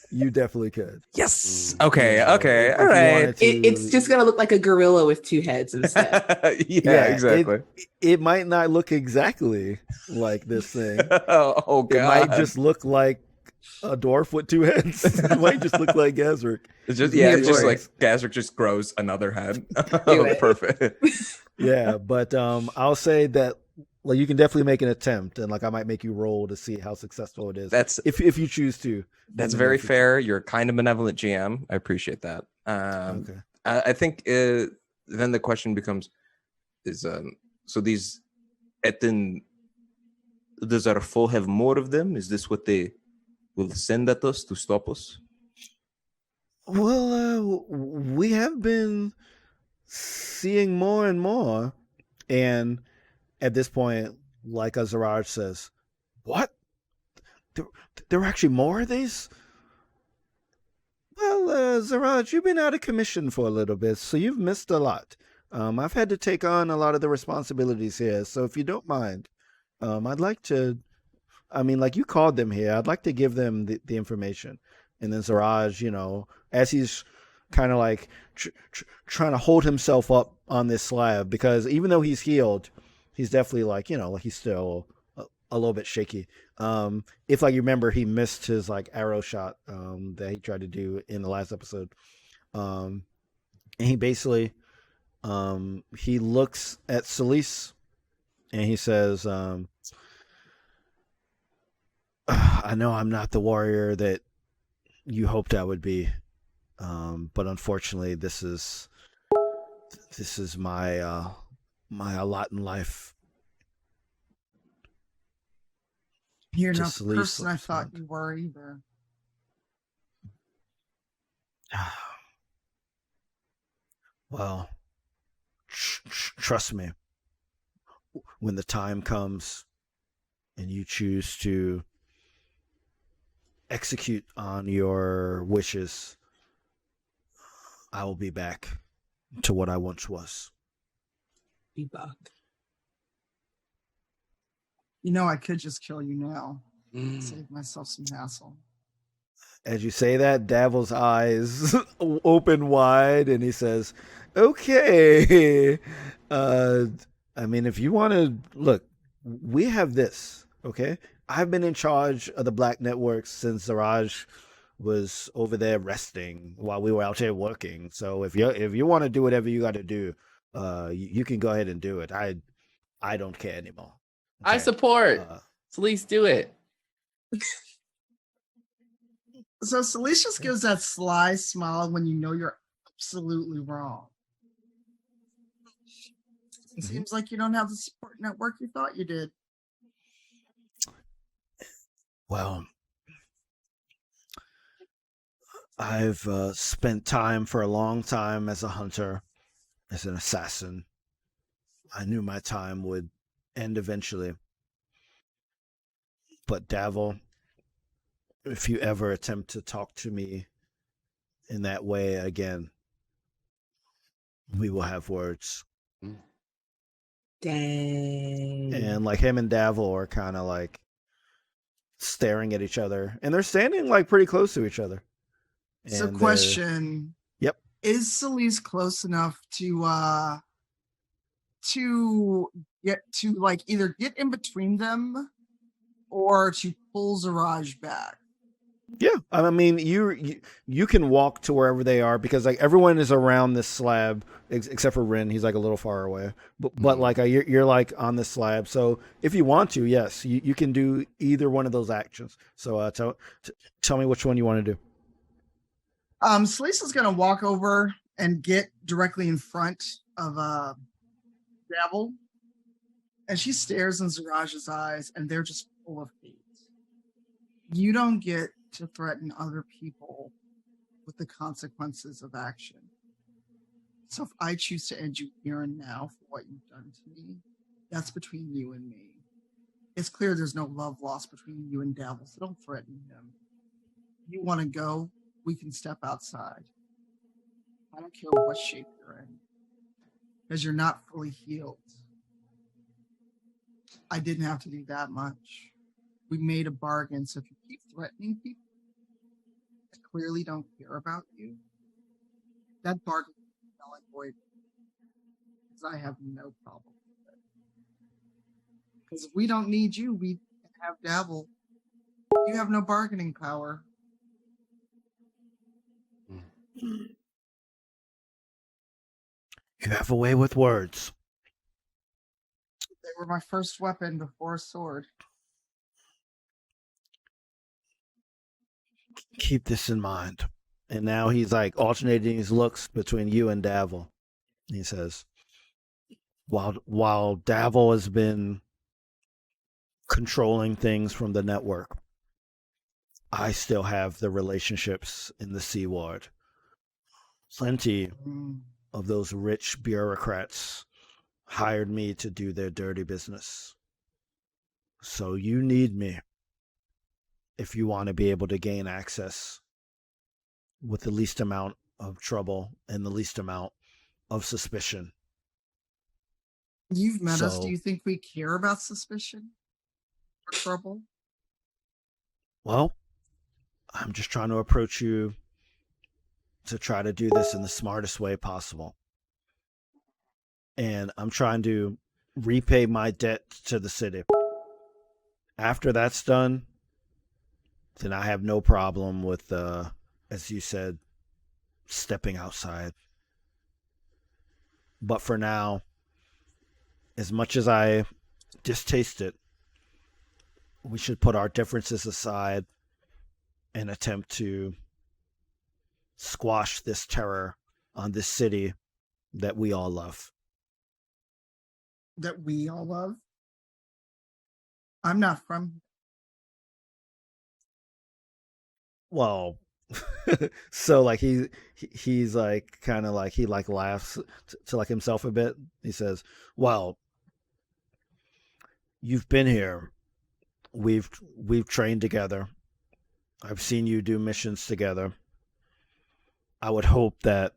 you definitely could. Yes. Okay. All right. It's just gonna look like a gorilla with 2 heads instead. yeah, exactly. It might not look exactly like this thing. Oh God! It might just look like a dwarf with 2 heads. It might just look like Gazrick. It's just like Gazrick just grows another head. Perfect. Yeah, but I'll say that like you can definitely make an attempt, and like I might make you roll to see how successful it is. That's if you choose to. That's very fair. You're kind of benevolent GM. I appreciate that. Okay. I think then the question becomes: is so these Etten, does our foe have more of them? Is this what they will send at us to stop us? Well, we have been seeing more and more, and at this point, like Siraj says, "What? There are actually more of these?" Well, Siraj, you've been out of commission for a little bit, so you've missed a lot. I've had to take on a lot of the responsibilities here, so if you don't mind, I'd like to I mean, like, you called them here. I'd like to give them the information. And then Siraj, as he's kind of like trying to hold himself up on this slab, because even though he's healed, he's definitely like, like he's still a little bit shaky. If like you remember, he missed his like arrow shot that he tried to do in the last episode. And he basically he looks at Elise and he says, I know I'm not the warrior that you hoped I would be, but unfortunately, this is my my lot in life. You're not Just the Elise person I looks thought like- you were either. Well, trust me, when the time comes and you choose to execute on your wishes, I will be back to what I once was. Be back. I could just kill you now. Save myself some hassle. As you say that, Davil's eyes open wide, and he says, "Okay, I mean, if you want to look, we have this. Okay, I've been in charge of the Black Network since Siraj was over there resting while we were out here working. So if you want to do whatever you got to do, you can go ahead and do it. I don't care anymore. I support. So at least do it. So Celeste just gives that sly smile when you know you're absolutely wrong. It seems like you don't have the support network you thought you did. Well, I've spent time for a long time as a hunter, as an assassin. I knew my time would end eventually. But Davil, if you ever attempt to talk to me in that way again, we will have words. Dang. And like him and Davil are kind of like staring at each other, and they're standing like pretty close to each other. So And question. Yep. Is Celeste close enough to get to like either get in between them or to pull Siraj back? Yeah, I mean, you can walk to wherever they are, because like everyone is around this slab except for Rin. He's like a little far away, but like you're like on this slab. So if you want to, yes, you can do either one of those actions. So tell me which one you want to do. Celeste is gonna walk over and get directly in front of Davil, and she stares in Siraj's eyes, and they're just full of hate. You don't get to threaten other people with the consequences of action. So if I choose to end you here and now for what you've done to me, that's between you and me. It's clear there's no love lost between you and Davil, so don't threaten him. If you want to go, we can step outside. I don't care what shape you're in, because you're not fully healed. I didn't have to do that much. We made a bargain, so if you keep threatening people that clearly don't care about you, that bargain is null and void. Because I have no problem with it. Because if we don't need you, we can have Davil. You have no bargaining power. You have a way with words. They were my first weapon before a sword. Keep this in mind. And now he's like alternating his looks between you and Davil. He says, while Davil has been controlling things from the network, I still have the relationships in the Sea Ward. Plenty of those rich bureaucrats hired me to do their dirty business. So you need me if you want to be able to gain access with the least amount of trouble and the least amount of suspicion. You've met us. So- Do you think we care about suspicion or trouble? Well, I'm just trying to approach you to try to do this in the smartest way possible. And I'm trying to repay my debt to the city. After that's done, then I have no problem with, as you said, stepping outside. But for now, as much as I distaste it, we should put our differences aside and attempt to squash this terror on this city that we all love. That we all love. I'm not from. Well, so like he's like kind of like he like laughs to like himself a bit. He says, "Well, you've been here. We've trained together. I've seen you do missions together. I would hope that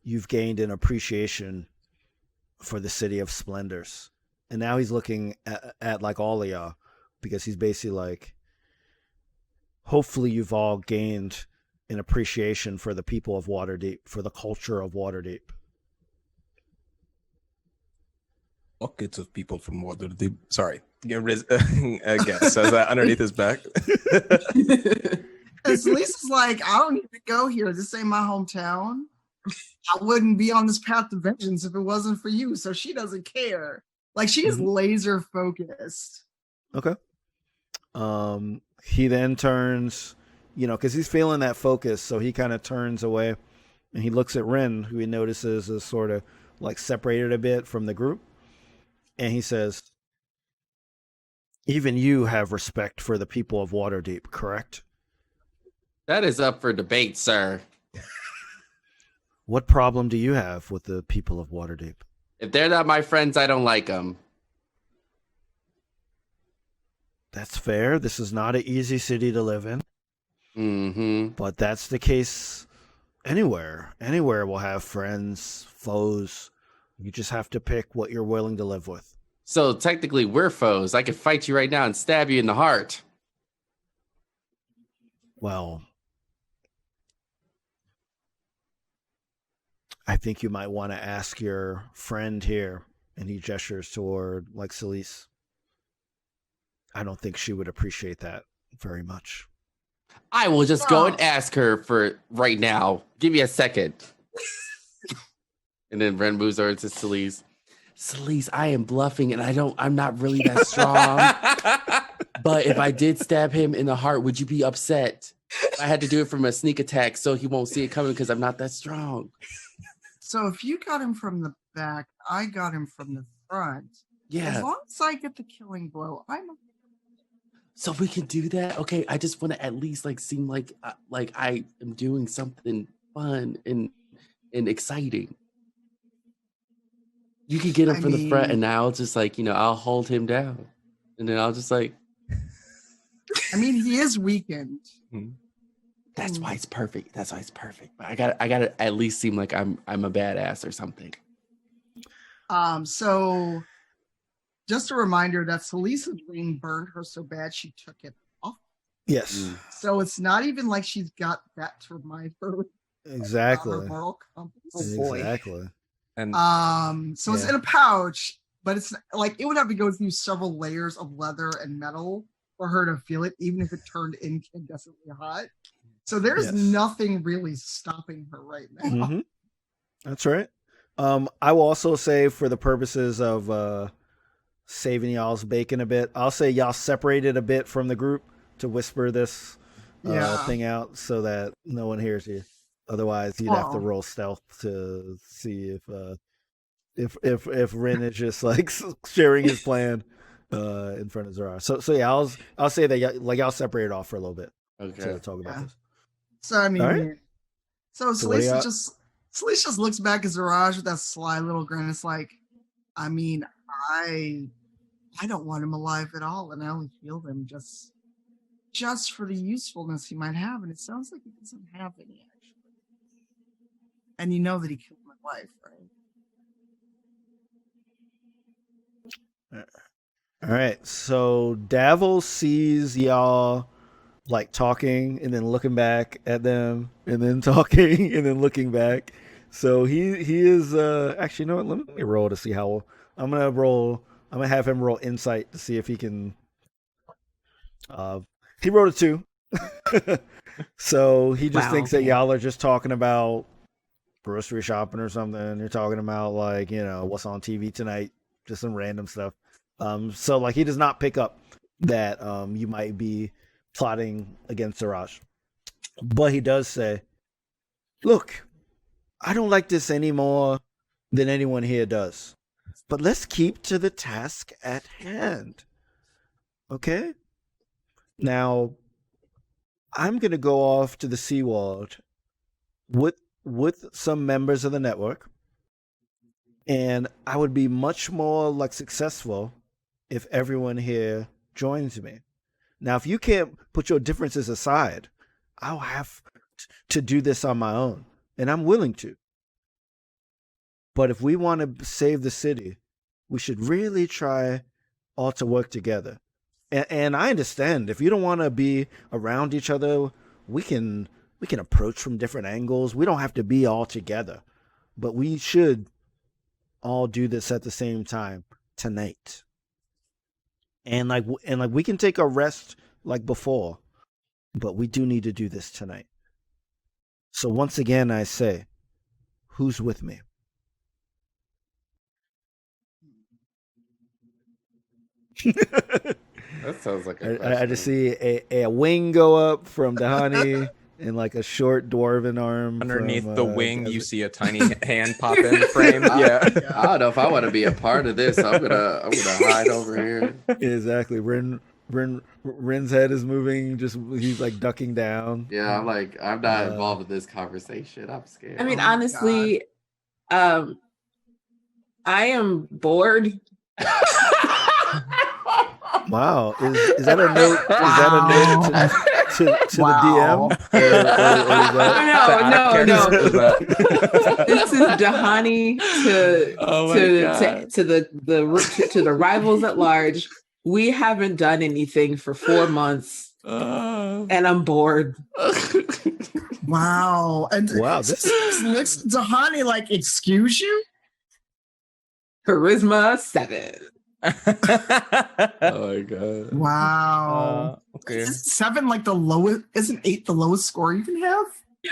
you've gained an appreciation for the City of Splendors." And now he's looking at like all of y'all, because he's basically like, hopefully you've all gained an appreciation for the people of Waterdeep, for the culture of Waterdeep. Buckets of people from Waterdeep. Sorry. Again, says that underneath his back. And Lisa's like, I don't need to go here. This ain't my hometown. I wouldn't be on this path to vengeance if it wasn't for you. So she doesn't care. Like, she is laser focused. Okay. He then turns, because he's feeling that focus, so he kind of turns away and he looks at Ren, who he notices is sort of like separated a bit from the group. And he says, "Even you have respect for the people of Waterdeep, correct?" That is up for debate, sir. What problem do you have with the people of Waterdeep? If they're not my friends, I don't like them. That's fair. This is not an easy city to live in. Mm-hmm. But that's the case anywhere. Anywhere will have friends, foes. You just have to pick what you're willing to live with. So technically, we're foes. I could fight you right now and stab you in the heart. Well, I think you might want to ask your friend here. And he gestures toward like Elise. I don't think she would appreciate that very much. I will just go and ask her for right now. Give me a second. And then Ren moves over to Celise. Celise, I am bluffing and I'm not really that strong. But if I did stab him in the heart, would you be upset? I had to do it from a sneak attack so he won't see it coming because I'm not that strong. So if you got him from the back, I got him from the front. Yeah. As long as I get the killing blow, I'm okay. So we can do that? Okay, I just want to at least like seem like I am doing something fun and exciting. You could get him from the front, and I'll just like, I'll hold him down. And then I'll just like... I mean, he is weakened. That's why it's perfect. That's why it's perfect. But I gotta at least seem like I'm a badass or something. So just a reminder that Salisa's ring burned her so bad she took it off. Yes. So it's not even like she's got that to remind her. Exactly. Her moral compass. Exactly. And so it's in a pouch, but it's like it would have to go through several layers of leather and metal for her to feel it, even if it turned incandescently hot. So there's nothing really stopping her right now. Mm-hmm. That's right. I will also say, for the purposes of saving y'all's bacon a bit, I'll say y'all separated a bit from the group to whisper this thing out so that no one hears you. Otherwise, you'd have to roll stealth to see if Rin is just like sharing his plan in front of Siraj. So yeah, I'll say that y'all separated off for a little bit to talk about this. So I mean, right. so Celise just looks back at Siraj with that sly little grin. It's like, I mean, I don't want him alive at all, and I only feel him just for the usefulness he might have, and it sounds like he doesn't have any actually. And you know that he killed my wife, right? All right. So Davil sees y'all like talking and then looking back at them and then talking and then looking back. So he is actually, you know what? Let me roll to see how I'm gonna have him roll insight to see if he can. He rolled a 2. So he just thinks that y'all are just talking about grocery shopping or something. You're talking about like, you know, what's on TV tonight, just some random stuff. So like he does not pick up that you might be plotting against Siraj. But he does say, look, I don't like this any more than anyone here does. But let's keep to the task at hand. Okay? Now, I'm going to go off to the Seaworld with some members of the network. And I would be much more like successful if everyone here joins me. Now, if you can't put your differences aside, I'll have to do this on my own. And I'm willing to. But if we want to save the city, we should really try all to work together. And I understand if you don't want to be around each other, we can approach from different angles. We don't have to be all together, but we should all do this at the same time tonight. And like we can take a rest like before, but we do need to do this tonight. So once again, I say, who's with me? That sounds like I just see a wing go up from Dahani and like a short dwarven arm. Underneath from, the wing, you see a tiny hand pop in the frame. Yeah. I don't know if I want to be a part of this. I'm gonna hide over here. Exactly. Rin's head is moving. Just he's like ducking down. Yeah, I'm not involved in this conversation. I'm scared. I mean, honestly, I am bored. Wow, is that a note? Is that a note to the DM? No. This is Dahani to the rivals at large. We haven't done anything for 4 months, and I'm bored. Wow, and This Dahani like excuse you? Charisma 7. Oh my god! Wow. Okay. Is 7 like the lowest? Isn't 8 the lowest score you can have? No.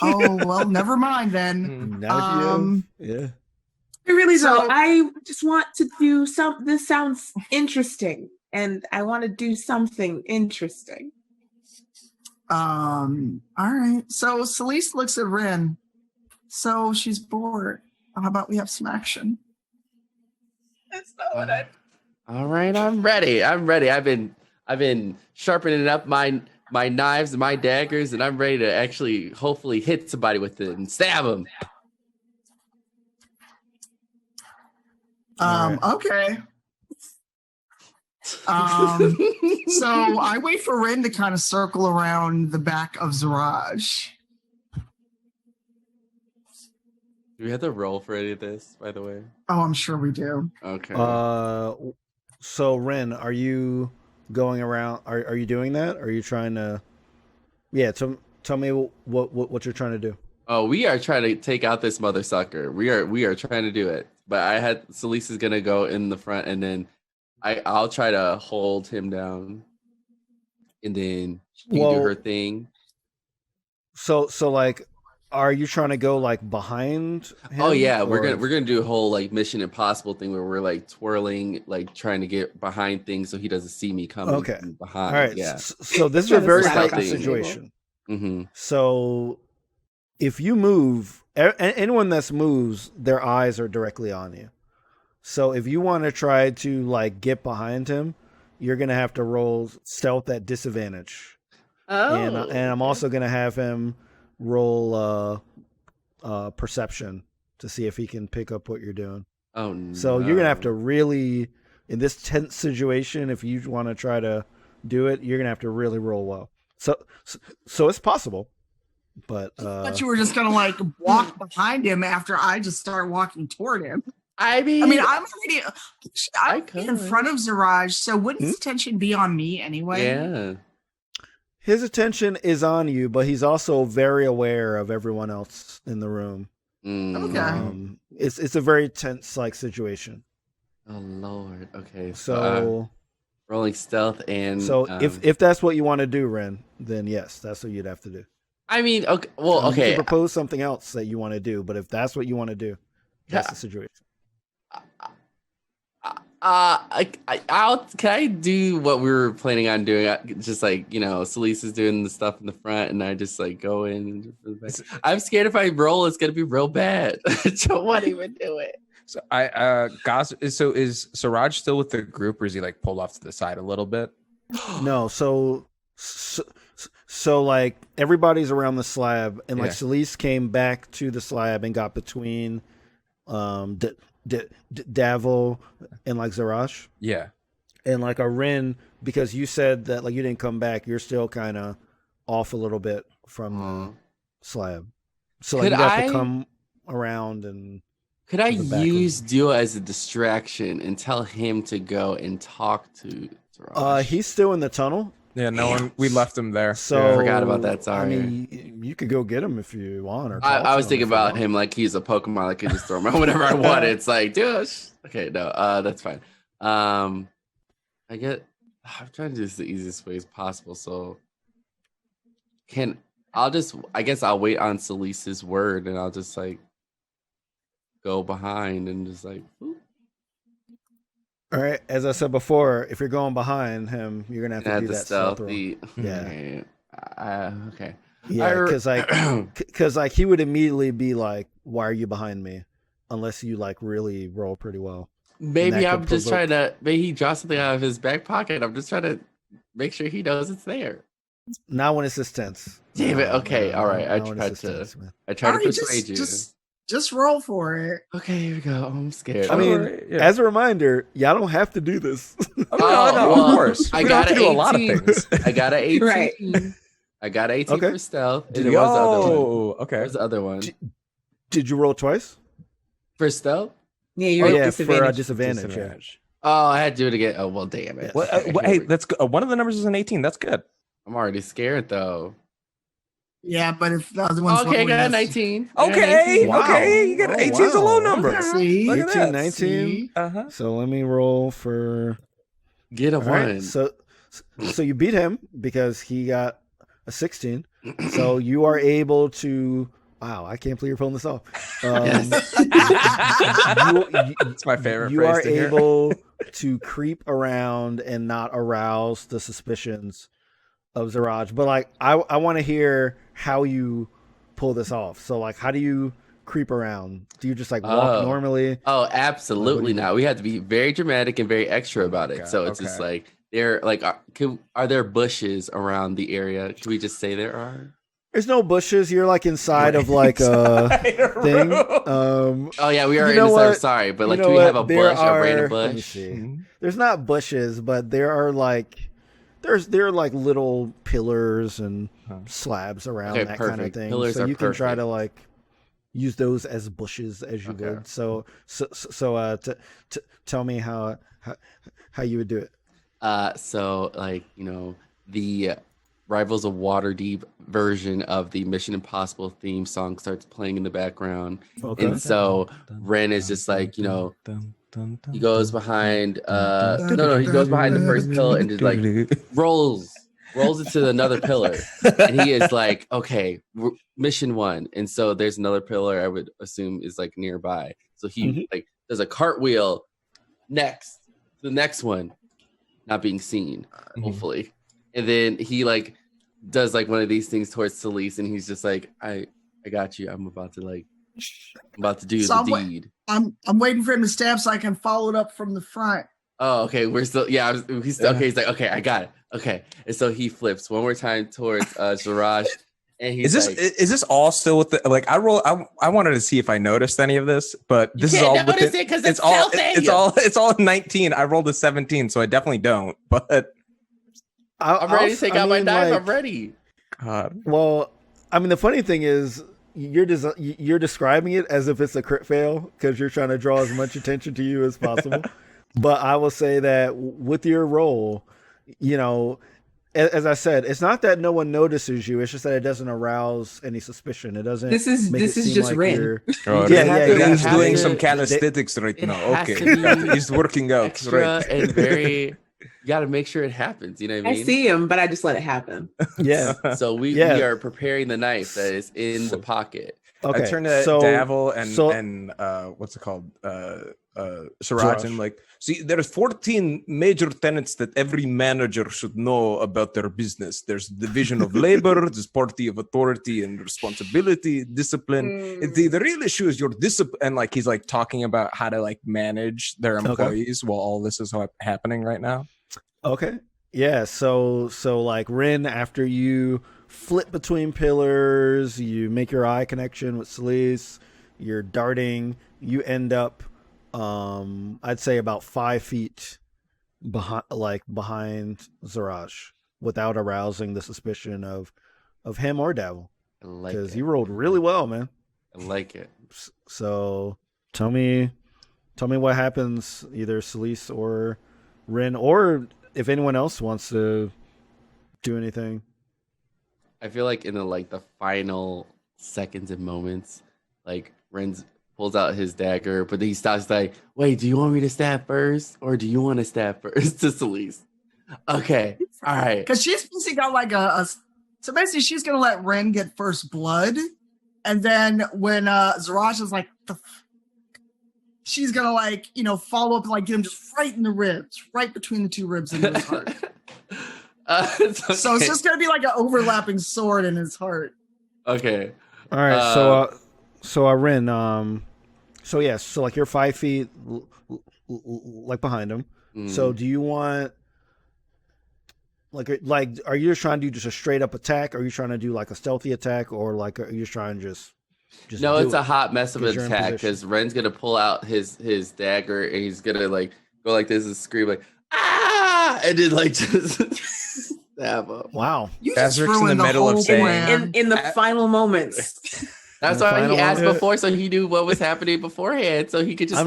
Oh well, never mind then. Yeah. I really don't. I just want to do some. This sounds interesting, and I want to do something interesting. All right. So Celeste looks at Rin. So she's bored. How about we have some action? That's not what I. All right, I'm ready. I've been sharpening up my knives and my daggers, and I'm ready to actually hopefully hit somebody with it and stab them. Okay. So I wait for Rin to kind of circle around the back of Siraj. Do we have to roll for any of this, by the way? Oh, I'm sure we do. Okay. So Rin, are you going around? Are you doing that? Are you trying to? Yeah. Tell me what you're trying to do. Oh, we are trying to take out this mother sucker. We are trying to do it. But Celeste is gonna go in the front, and then I'll try to hold him down, and then she can do her thing. So like, are you trying to go like behind him? Oh yeah, we're gonna do a whole like Mission Impossible thing where we're like twirling, like trying to get behind things so he doesn't see me coming. Okay. From behind. All right. Yeah. So this is a very heightened situation. Mm-hmm. So if you move, anyone that moves, their eyes are directly on you. So if you want to try to like get behind him, you're gonna have to roll stealth at disadvantage. Oh. And I'm also gonna have him roll perception to see if he can pick up what you're doing. Oh no. So you're gonna have to really, in this tense situation, if you want to try to do it, you're gonna have to really roll well. So it's possible, but I thought you were just gonna like walk behind him after I just start walking toward him. I mean, I'm already in front of Siraj, so wouldn't his attention be on me anyway? Yeah. His attention is on you, but he's also very aware of everyone else in the room. Okay. It's a very tense like situation. Oh Lord. Okay. So rolling stealth and if that's what you want to do, Ren, then yes, that's what you'd have to do. I mean, okay. Well, You okay. can propose something else that you want to do, but if that's what you want to do, that's the situation. Can I do what we were planning on doing? Just like, Celise is doing the stuff in the front, and I just like go in. I'm scared if I roll, it's gonna be real bad. I don't want to even do it. So so is Siraj still with the group, or is he like pulled off to the side a little bit? No, so like everybody's around the slab, and like Celise came back to the slab and got between Davil and like Siraj. Yeah. And like a Ren, because you said that like you didn't come back, you're still kind of off a little bit from the slab. So like you have to come around and. Could I use Duo as a distraction and tell him to go and talk to Siraj? He's still in the tunnel. Yeah, we left him there. So I forgot about that. Sorry. I mean, you could go get him if you want. Or I was thinking about him like he's a Pokemon. I could just throw him out whenever I want. It's like, dude. Okay, no, that's fine. I'm trying to do this the easiest way as possible. So I guess I'll wait on Celise's word, and I'll just like go behind and just like. Whoop. All right, as I said before, if you're going behind him, you're gonna have to do that stealth roll. Yeah. Okay. Yeah, because like he would immediately be like, "Why are you behind me?" Unless you like really roll pretty well. Maybe I'm just trying to. Maybe he draws something out of his back pocket. I'm just trying to make sure he knows it's there. Not when it's this tense. Damn it. Okay. All right. I tried to persuade you. Just roll for it. Okay, here we go. I'm scared. I mean, as a reminder, y'all don't have to do this. No, of course. I got to do a lot of things. I got an 18. Right. I got 18 for stealth. And Okay. What was the other one? Did you roll twice? For stealth? Yeah, you're at for disadvantage. disadvantage. Oh, I had to do it again. Oh, well, damn it. Hey, that's one of the numbers is an 18. That's good. I'm already scared, though. Yeah, but if the other one's okay, I got 19. Okay, Wow. okay. You got 18's a low number. See? Look at 18, that. 19. Uh-huh. So let me roll for. Get a 1. Right, so you beat him because he got a 16. So you are able to. Wow, I can't believe you're pulling this off. It's my favorite. You phrase are to hear. able to creep around and not arouse the suspicions of Siraj. But like, I want to hear how you pull this off. So like, how do you creep around? Do you just like walk normally? Oh, absolutely not. We have to be very dramatic and very extra about it. So it's just like there, like, are there bushes around the area? Can we just say there are? There's no bushes. You're like inside of like a thing. Oh yeah, we are inside. Sorry, but like, do we have a bush, a random bush? Let me see. There's not bushes, but there are like there are like little pillars and slabs around that kind of thing. Pillars so are you can try perfect. to like use those as bushes as you would. So tell me how you would do it. So like, the Rivals of Waterdeep version of the Mission Impossible theme song starts playing in the background. Okay. And so Ren is just like, he goes behind he goes behind the first pillar and just like rolls into another pillar. And he is like, okay, mission 1. And so there's another pillar I would assume is like nearby. So he like does a cartwheel next to the next one, not being seen, hopefully. And then he like does like one of these things towards Celise, and he's just like, I got you. I'm about to do the deed. I'm waiting for him to stab so I can follow it up from the front. Oh, okay. We're still, he's still, okay. He's like, okay, I got it. Okay. And so he flips one more time towards Siraj, and he's is this all still with the like? I wanted to see if I noticed any of this, but this is all within, because it's all 19. I rolled a 17, so I definitely don't. But I'm ready to take out my knife. I'm ready. God. Well, I mean, the funny thing is, you're describing it as if it's a crit fail because you're trying to draw as much attention to you as possible. But I will say that with your roll, as I said, it's not that no one notices you. It's just that it doesn't arouse any suspicion. It doesn't. This is just like Ren. Oh, Yeah, he's doing some calisthenics right now. Okay, he's working out. Extra Right. and very. You got to make sure it happens. You know what I I mean? see him, but I just let it happen. Yeah. So we are preparing the knife that is in the pocket. Okay. I turn to Davil and what's it called? Siraj, and like, see, there's 14 major tenets that every manager should know about their business. There's division of labor, there's party of authority and responsibility, discipline. The real issue is your discipline. And like, he's like talking about how to like manage their employees while all this is happening right now. Okay. Yeah. So like Rin, after you flip between pillars, you make your eye connection with Elise, you're darting, you end up I'd say about 5 feet behind Siraj without arousing the suspicion of him or Davil. Because you rolled really well, man. I like it. So tell me what happens, either Elise or Rin, or if anyone else wants to do anything. I feel like in the final seconds and moments, like Ren's pulls out his dagger, but then he stops like, wait, do you want me to stab first? Or do you want to stab first to Elise? Okay. All right. Because she's basically got like so basically she's gonna let Ren get first blood. And then when Siraj is like, she's gonna like, follow up and like get him just right in the ribs, right between the two ribs in his heart. Okay. So it's just gonna be like an overlapping sword in his heart. Okay. All right. So Rin, so like you're 5 feet like behind him. So do you want like are you just trying to do just a straight up attack? Or are you trying to do like a stealthy attack, or like are you just trying to just no, it's a hot mess of an attack because Ren's gonna pull out his dagger and he's gonna like go like this and scream like ah, and then like just stab him. Wow. You That's just Rick's in ruined the middle of whole saying- plan. In the final moments. That's why he asked before, so he knew what was happening beforehand, so he could just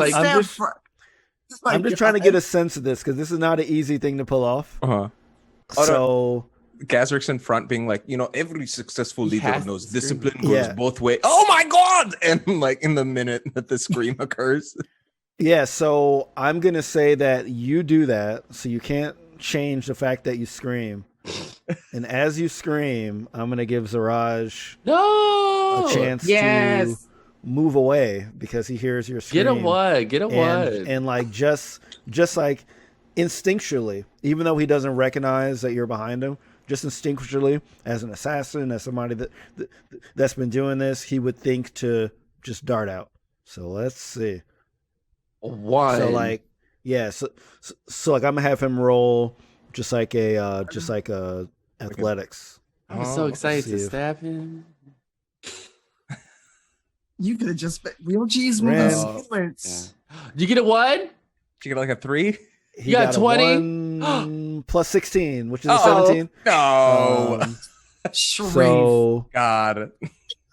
I'm just trying to get a sense of this because this is not an easy thing to pull off. So Gazrick's in front being like, every successful leader knows discipline goes Yeah. both ways. Oh my God! And like in the minute that the scream occurs. Yeah, so I'm going to say that you do that, so you can't change the fact that you scream. And as you scream, I'm going to give Siraj a chance to move away because he hears your scream. Get a what? And like just like instinctually, even though he doesn't recognize that you're behind him, just instinctually, as an assassin, as somebody that's been doing this, he would think to just dart out. So let's see. One. So like, yeah. So like, I'm gonna have him roll just like a athletics. I'm so excited to stab him. You could have just real cheese Ren. moves. You get a what? Did you get like a 3? He got 20 plus 16, which is a 17. No. Shareef. So God.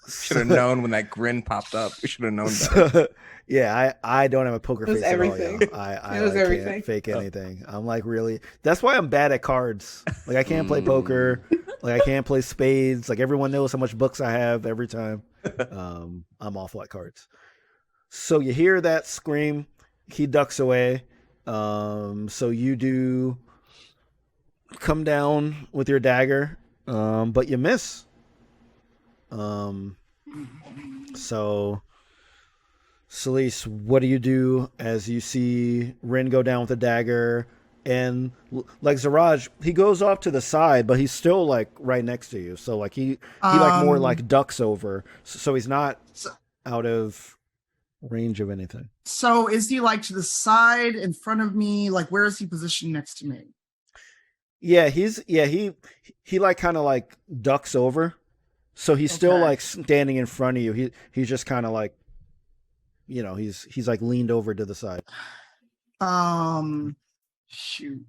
Should have known when that grin popped up. We should have known that. Yeah, I don't have a poker face everything. at all. I It was can't everything. fake anything. I'm like really. That's why I'm bad at cards. Like I can't play poker. Like I can't play spades. Like everyone knows how much books I have every time. I'm awful at cards. So you hear that scream. He ducks away. So you do come down with your dagger, but you miss. So Elise, what do you do as you see Rin go down with the dagger? And like Siraj, he goes off to the side, but he's still like right next to you. So like he like more like ducks over, so he's not out of range of anything. So is he like to the side, in front of me? Like where is he positioned next to me? Yeah, he like kind of like ducks over, so he's still like standing in front of you. He's just kind of like, he's like leaned over to the side. Shoot.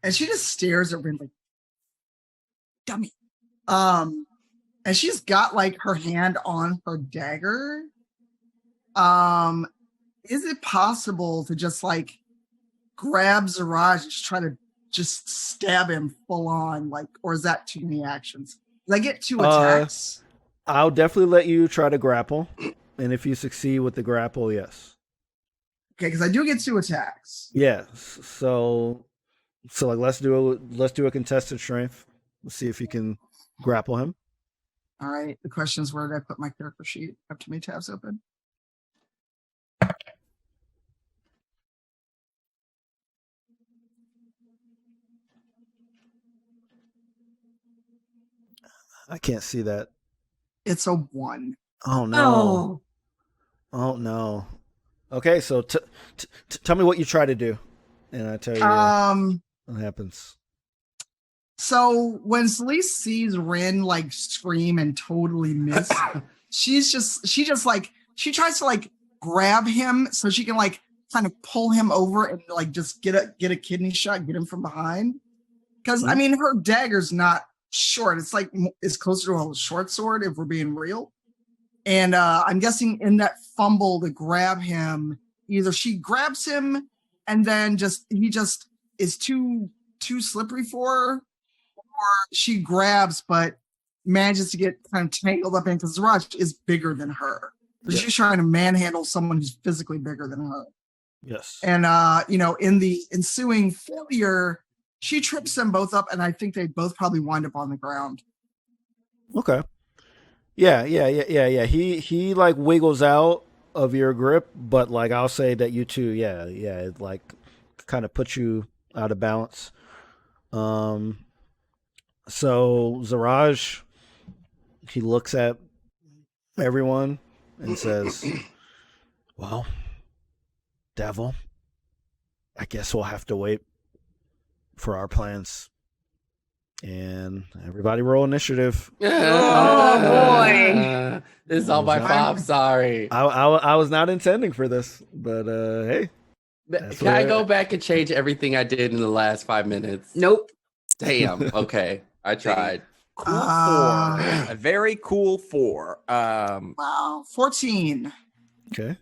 And she just stares at Rin like, dummy. And she's got like her hand on her dagger. Is it possible to just like grab Siraj and just try to just stab him full on, like, or is that too many actions? Did I get 2 attacks? I'll definitely let you try to grapple, and if you succeed with the grapple, yes. Okay, because I do get 2 attacks. Yeah. So like let's do a contested strength. Let's see if you can grapple him. All right. The question is, where did I put my character sheet? I have too many tabs open. I can't see that. It's a 1. Oh no. Oh no. Okay, so tell me what you try to do, and I tell you what happens. So when Elise sees Rin like scream and totally miss, she tries to like grab him so she can like kind of pull him over and like just get a kidney shot, get him from behind. Because I mean, her dagger's not short; it's closer to a short sword if we're being real. And I'm guessing in that fumble to grab him, either she grabs him and then he just is too slippery for her, or she grabs but manages to get kind of tangled up in, because Siraj is bigger than her. So she's trying to manhandle someone who's physically bigger than her. Yes. And in the ensuing failure, she trips them both up, and I think they both probably wind up on the ground. Okay. Yeah. He like wiggles out of your grip, but like I'll say that you two, it like kind of puts you out of balance. So Siraj, he looks at everyone and says, "Well, Devil, I guess we'll have to wait for our plans." And everybody roll initiative. Oh boy. This is all my fault. Sorry. I was not intending for this, but hey. Can I go back and change everything I did in the last 5 minutes? Nope. Damn. Okay. I tried. Cool 4. A very cool 4. Wow, 14. Okay.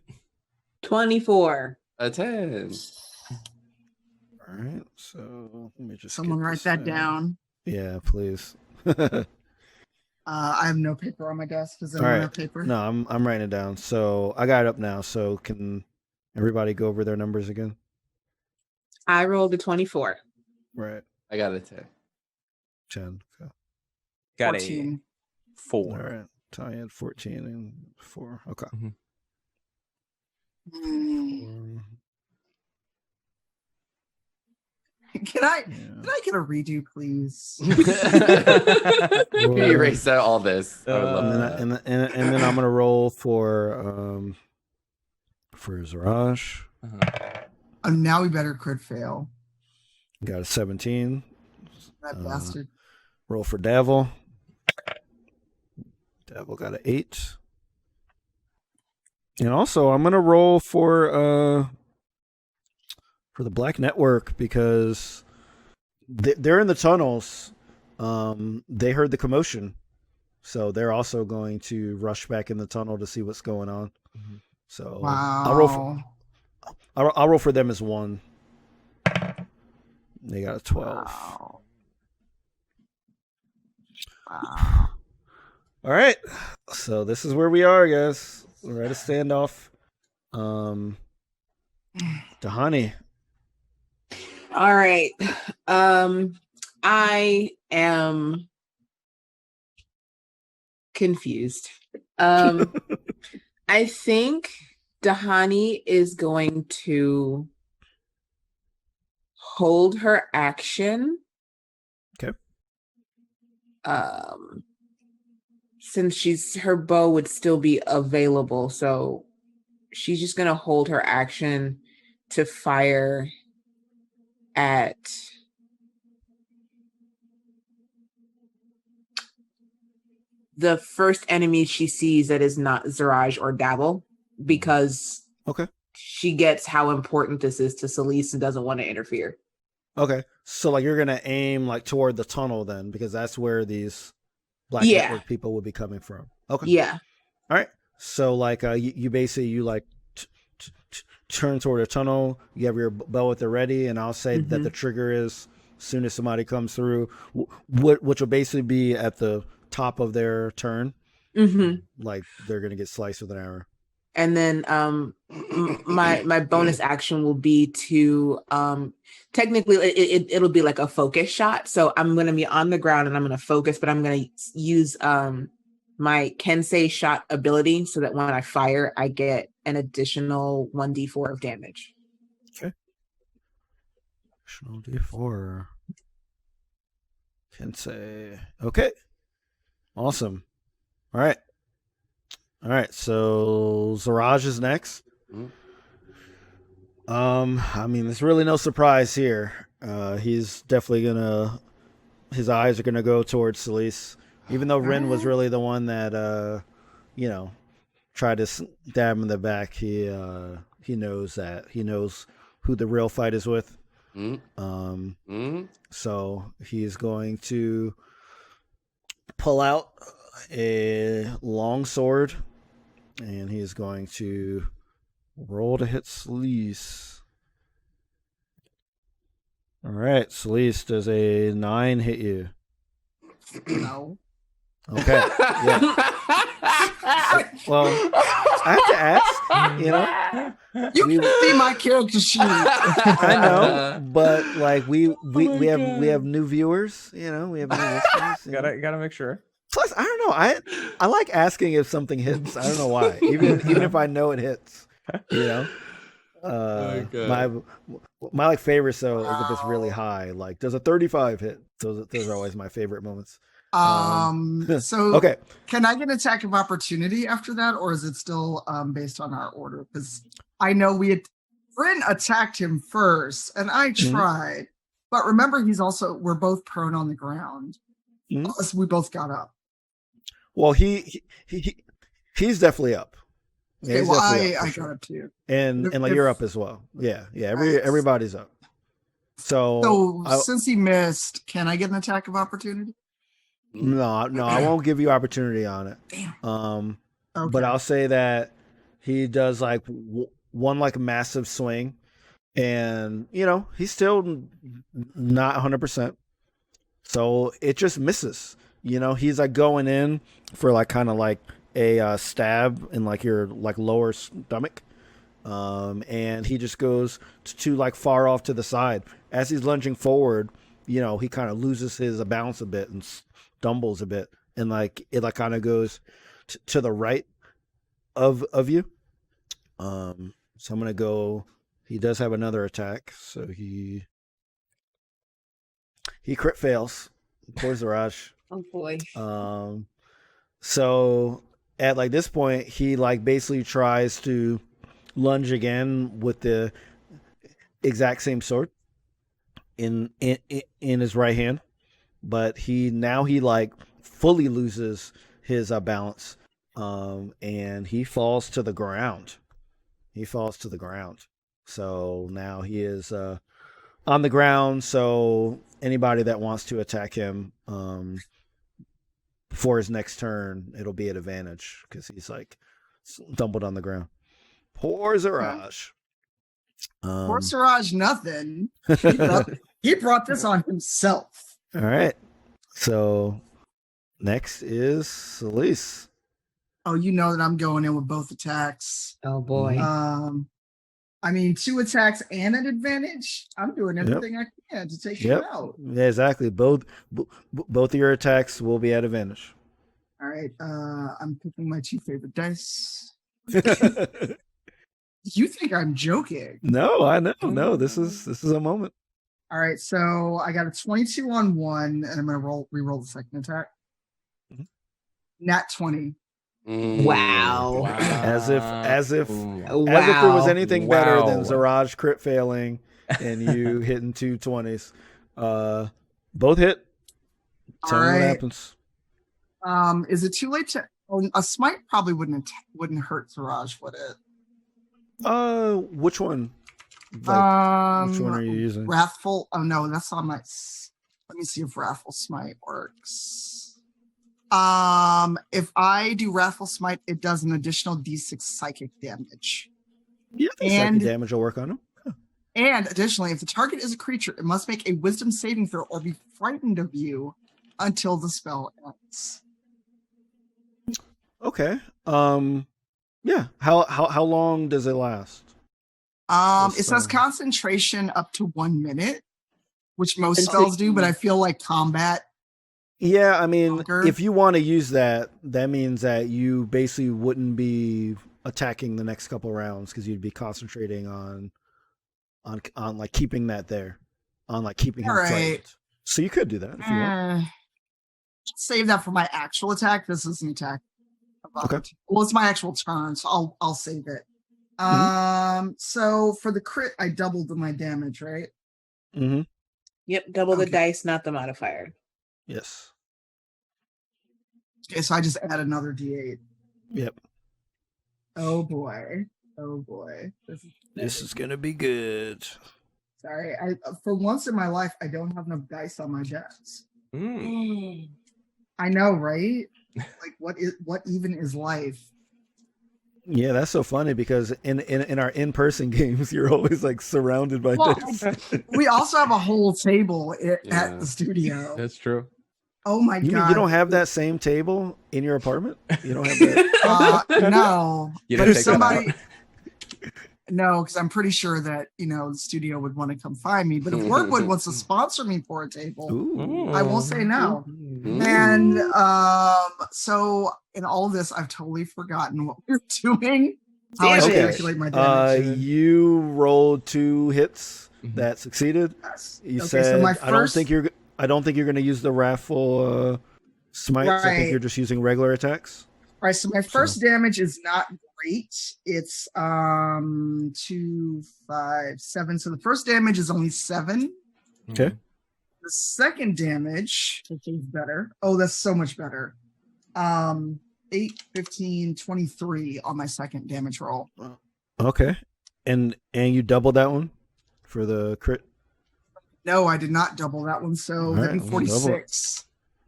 24. A 10. All right. So let me just Someone write that down. Yeah, please. I have no paper on my desk. Does anyone have paper? No, I'm writing it down. So I got it up now. So can everybody go over their numbers again? I rolled a 24. Right. I got a 10. 10. Okay. Got 14. a 4. All right. Tanya had 14 and 4. Okay. Mm. Can I get a redo, please? Can you erase out all this? I would love that. And then I'm gonna roll for Siraj. Now we better crit fail. Got a 17. That bastard. Roll for Devil. Devil got an 8. And also, I'm gonna roll for the Black Network, because they're in the tunnels. They heard the commotion, so they're also going to rush back in the tunnel to see what's going on. So wow. I'll roll for them as 1. They got a 12. Wow. All right, so this is where we are, guys. We're at a standoff. Dahani. All right. I am confused. I think Dahani is going to hold her action. Okay. Since her bow would still be available, so she's just gonna hold her action to fire at the first enemy she sees that is not Siraj or Dabble, because she gets how important this is to Elise and doesn't want to interfere. Okay, so like you're gonna aim like toward the tunnel then, because that's where these Black Network people would be coming from. Okay. Yeah. All right. So like you basically like turn toward a tunnel. You have your bow at the ready, and I'll say that the trigger is as soon as somebody comes through, which will basically be at the top of their turn. Like they're gonna get sliced with an arrow. And then my bonus action will be to technically it'll be like a focus shot. So I'm gonna be on the ground and I'm gonna focus, but I'm gonna use my Kensei shot ability so that when I fire, I get an additional 1d4 of damage. Okay. Additional d4. Kensei. Okay. Awesome. All right. So Siraj is next. I mean, there's really no surprise here. He's definitely his eyes are gonna go towards Elise, even though Rin was really the one that tried to stab him in the back. He knows that. He knows who the real fight is with. So he's going to pull out a long sword, and he's going to roll to hit Elise. All right, Elise, does a 9 hit you? No. Okay. Yeah. Well, I have to ask. You can see my character sheet. I know, but like we have new viewers. We have new listeners. Gotta make sure. Plus, I don't know. I like asking if something hits. I don't know why. Even if I know it hits. My favorite is if it's really high. Like, does a 35 hit? Those are always my favorite moments. So okay. Can I get an attack of opportunity after that, or is it still based on our order? Because I know Rin attacked him first, and I tried. But remember, we're both prone on the ground. We both got up. Well, he's definitely up. Okay, well, I got up too. And like you're up as well. Yeah. Everybody's up. So since he missed, can I get an attack of opportunity? No, I won't give you opportunity on it. Damn. Okay. But I'll say that he does like one like massive swing, and he's still not 100%. So it just misses. He's like going in for like kind of like a stab in like your like lower stomach, and he just goes to like far off to the side. As he's lunging forward, he kind of loses his balance a bit and stumbles a bit, and like it like kind of goes to the right of you. So I'm gonna go. He does have another attack, so he crit fails. Poor Siraj. Oh boy. So at like this point, he like basically tries to lunge again with the exact same sword in his right hand, but he like fully loses his balance, and he falls to the ground. So now he is on the ground. So anybody that wants to attack him for his next turn, it'll be at advantage because he's like stumbled on the ground. Poor Siraj. Poor Siraj, nothing. He brought this on himself. All right. So next is Elise. Oh, you know that I'm going in with both attacks. Oh boy. I mean, 2 attacks and an advantage. I'm doing everything I can to take you out. Yeah, exactly. Both of your attacks will be at advantage. All right. I'm picking my 2 favorite dice. You think I'm joking? No, I know. No, this is a moment. All right. So I got a 22 on 1, and I'm gonna re-roll the second attack. Nat 20. Wow. As if there was anything better than Siraj crit failing and you hitting 2 20s. Both hit. Tell me what happens. Is it too late to a smite? Probably wouldn't hurt Siraj, would it? Which one? Which one are you using? Wrathful. Oh no, that's on my. Let me see if Wrathful Smite works. If I do Wrathful Smite, it does an additional D6 psychic damage. Yeah, psychic damage will work on him. And additionally, if the target is a creature, it must make a wisdom saving throw or be frightened of you until the spell ends. Okay. Yeah. How long does it last? It says concentration up to 1 minute, which most spells do, but I feel like combat. Yeah, I mean, longer. if you want to use that, that means that you basically wouldn't be attacking the next couple rounds because you'd be concentrating on like keeping that there, on like keeping him frightened. So you could do that if you want. Save that for my actual attack. This is an attack. Okay. Well, it's my actual turn, so I'll save it. So for the crit, I doubled my damage, right? Mm-hmm. Yep, double the dice, not the modifier. Yes. Okay, so I just add another D8. Yep. Oh boy. Oh boy. This is gonna be good. Sorry, I for once in my life I don't have enough dice on my desk. I know, right? Like what even is life? Yeah, that's so funny because in our in-person games, you're always like surrounded by dice. We also have a whole table at the studio. That's true. Oh my You god! mean you don't have that same table in your apartment? You don't have that? No. You But don't if take somebody, that no, because I'm pretty sure that the studio would want to come find me. But if Workwood wants to sponsor me for a table, Ooh. I won't say no. Mm. And so in all of this, I've totally forgotten what we're doing. How I should Okay. calculate my damage. You rolled 2 hits that succeeded. Yes. You Okay, said so my I don't first- think you're going to use the wrathful smites. I think Right. you're just using regular attacks. All right, so my first damage is not great. It's 2, 5, 7. So the first damage is only 7. Okay. The second damage, which is better. Oh, that's so much better. 8, 15, 23 on my second damage roll. Okay. And you doubled that one for the crit? No, I did not double that one. So All that'd right, be we'll double 46.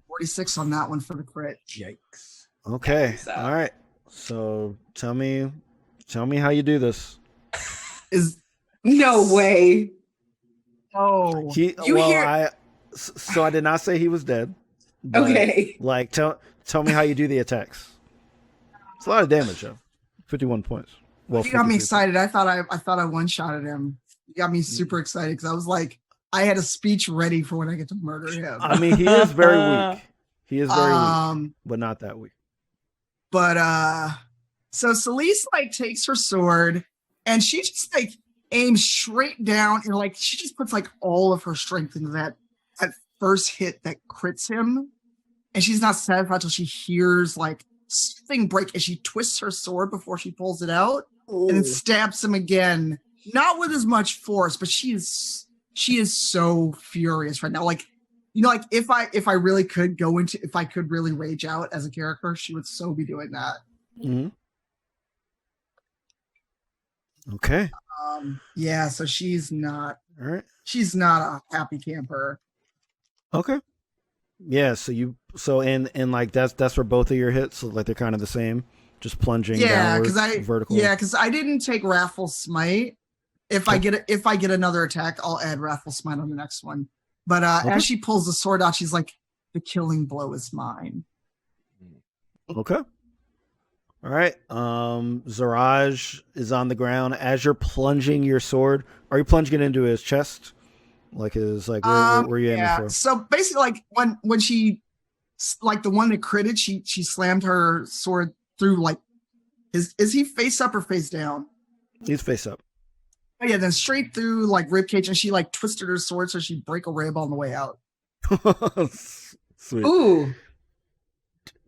46 on that one for the crit. Yikes. Okay. All right. So tell me how you do this. Is No way. oh So I did not say he was dead. but, Okay. Like tell me how you do the attacks. It's a lot of damage though. 51 points. Well, you got me 53 excited. I thought I one-shotted him. You got me super excited because I was like, I had a speech ready for when I get to murder him. I mean, he is very weak. He is very weak, but not that weak. But so Celeste like takes her sword and she just like aims straight down and like she just puts like all of her strength into that first hit that crits him. And she's not satisfied until she hears like something break and she twists her sword before she pulls it out and then stabs him again. Not with as much force, but she is so furious right now. Like, like if I really could if I could really rage out as a character, she would so be doing that. Mm-hmm. Okay. Yeah, so she's not All right. She's not a happy camper. Okay. Yeah, so and like that's for both of your hits, so like they're kind of the same, just plunging downward, vertical. Yeah, because I didn't take Wrathful Smite. If I get another attack, I'll add Wrathful Smite on the next one. But as she pulls the sword out, she's like, "The killing blow is mine." Okay. All right. Siraj is on the ground. As you're plunging your sword, are you plunging it into his chest? Like his where are you aiming for? So basically, like when she, like the one that critted, she slammed her sword through like is he face up or face down? He's face up. Oh yeah, then straight through like rib cage, and she like twisted her sword so she'd break a rib on the way out. Sweet. Ooh.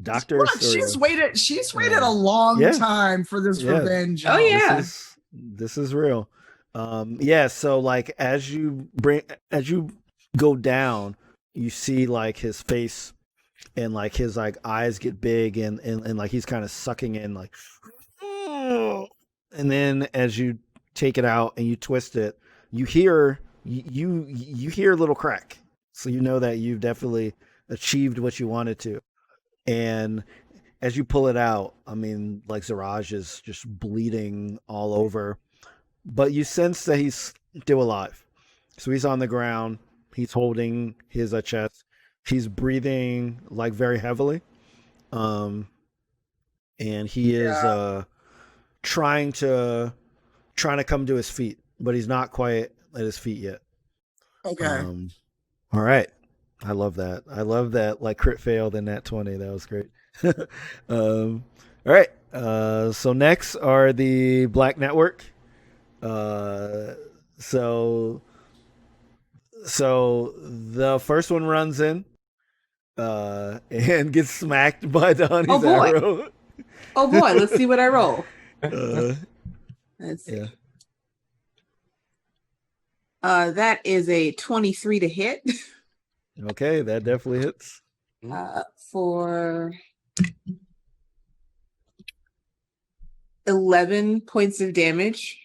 Doctor. Look, she's waited a long time for this revenge. Oh yeah. This is real. Yeah, so like as you go down, you see like his face and like his like eyes get big and like he's kind of sucking in like, and then as you take it out and you twist it, you hear a little crack, so you know that you've definitely achieved what you wanted to. And as you pull it out, I mean, like Siraj is just bleeding all over. but you sense that he's still alive. So he's on the ground. He's holding his chest. He's breathing like very heavily. And he is trying to come to his feet, but he's not quite at his feet yet. Okay. All right. I love that. I love that like crit failed in that 20. That was great. All right. So next are the Black Network. So the first one runs in and gets smacked by the honey's arrow. Oh boy, let's see what I roll. Let's see. That is a 23 to hit. Okay, that definitely hits. For 11 points of damage.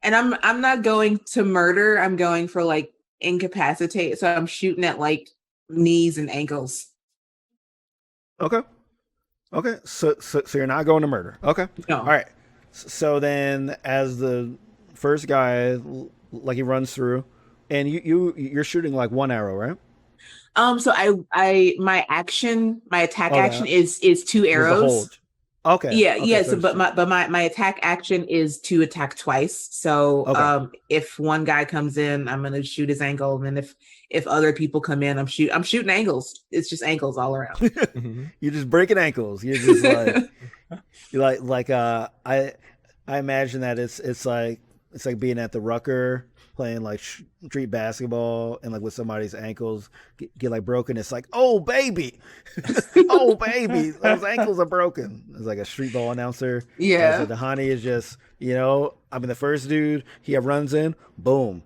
And I'm not going to murder. I'm going for like incapacitate. So I'm shooting at like knees and ankles. Okay. So you're not going to murder. Okay. No. All right. So then, as the first guy, like he runs through, and you're shooting like one arrow, right? So my attack action is 2 arrows. Okay. Yeah. So but my attack action is to attack twice. So if one guy comes in, I'm gonna shoot his ankle, and then if other people come in, I'm shooting ankles. It's just ankles all around. You're just breaking ankles. You're just like I imagine that it's like being at the Rucker playing like street basketball and like with somebody's ankles get like broken. It's like, oh baby, oh baby, those ankles are broken. It's like a street ball announcer. Yeah. So the honey is just, the first dude, he runs in, boom,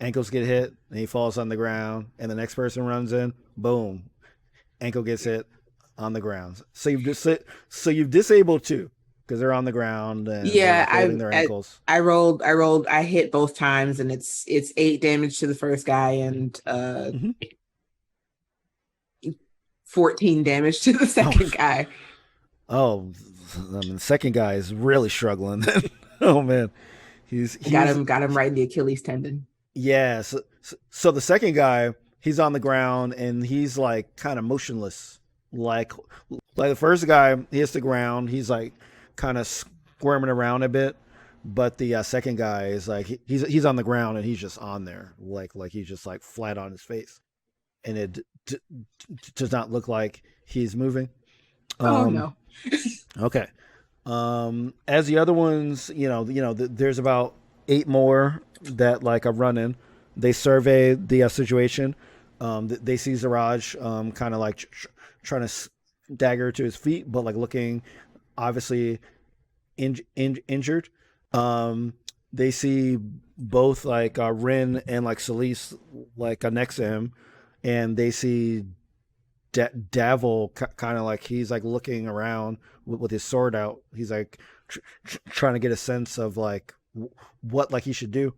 ankles get hit, and he falls on the ground, and the next person runs in, boom, ankle gets hit on the ground. So you've disabled 2. Because they're on the ground and holding their ankles. I hit both times, and it's 8 damage to the first guy and 14 damage to the second guy. Oh, the second guy is really struggling. Oh man, he's got him right in the Achilles tendon. Yeah, so the second guy, he's on the ground and he's like kind of motionless, like the first guy, he hits the ground, he's like kind of squirming around a bit, but the second guy is like he's on the ground and he's just on there, like he's just like flat on his face, and it does not look like he's moving. No. Okay. As the other ones, there's about 8 more that like are running. They survey the situation. They see Siraj kind of like trying to dagger to his feet, but like looking obviously injured. They see both like Rin and like Elise like next to him, and they see Davil kind of like he's like looking around with his sword out. He's like trying to get a sense of like what like he should do.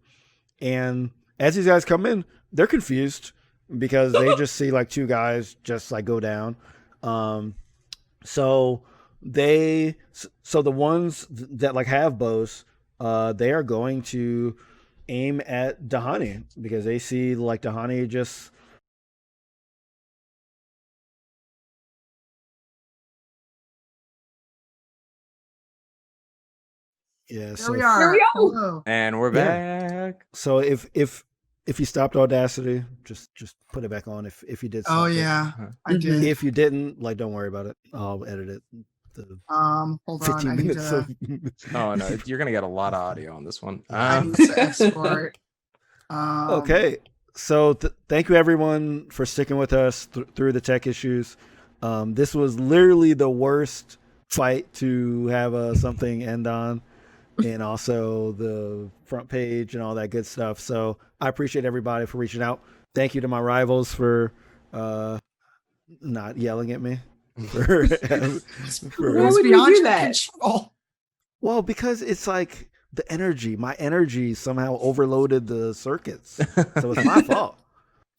And as these guys come in, they're confused because they just see like 2 guys just like go down. So the ones that like have bows, they are going to aim at Dahani because they see like Dahani just yeah. So here we are. Hello. And we're back. So if you stopped Audacity, just put it back on. If you did. Oh yeah, I did. If you didn't, like, don't worry about it. I'll edit it. Hold 15 on. I need minutes. to. Oh no, you're gonna get a lot of audio on this one. I need to export. Okay. So thank you everyone for sticking with us through the tech issues. This was literally the worst fight to have something end on, and also the front page and all that good stuff. So I appreciate everybody for reaching out. Thank you to my rivals for not yelling at me. For Why would you do that? Control. Well, because it's like my energy somehow overloaded the circuits. So it's my fault.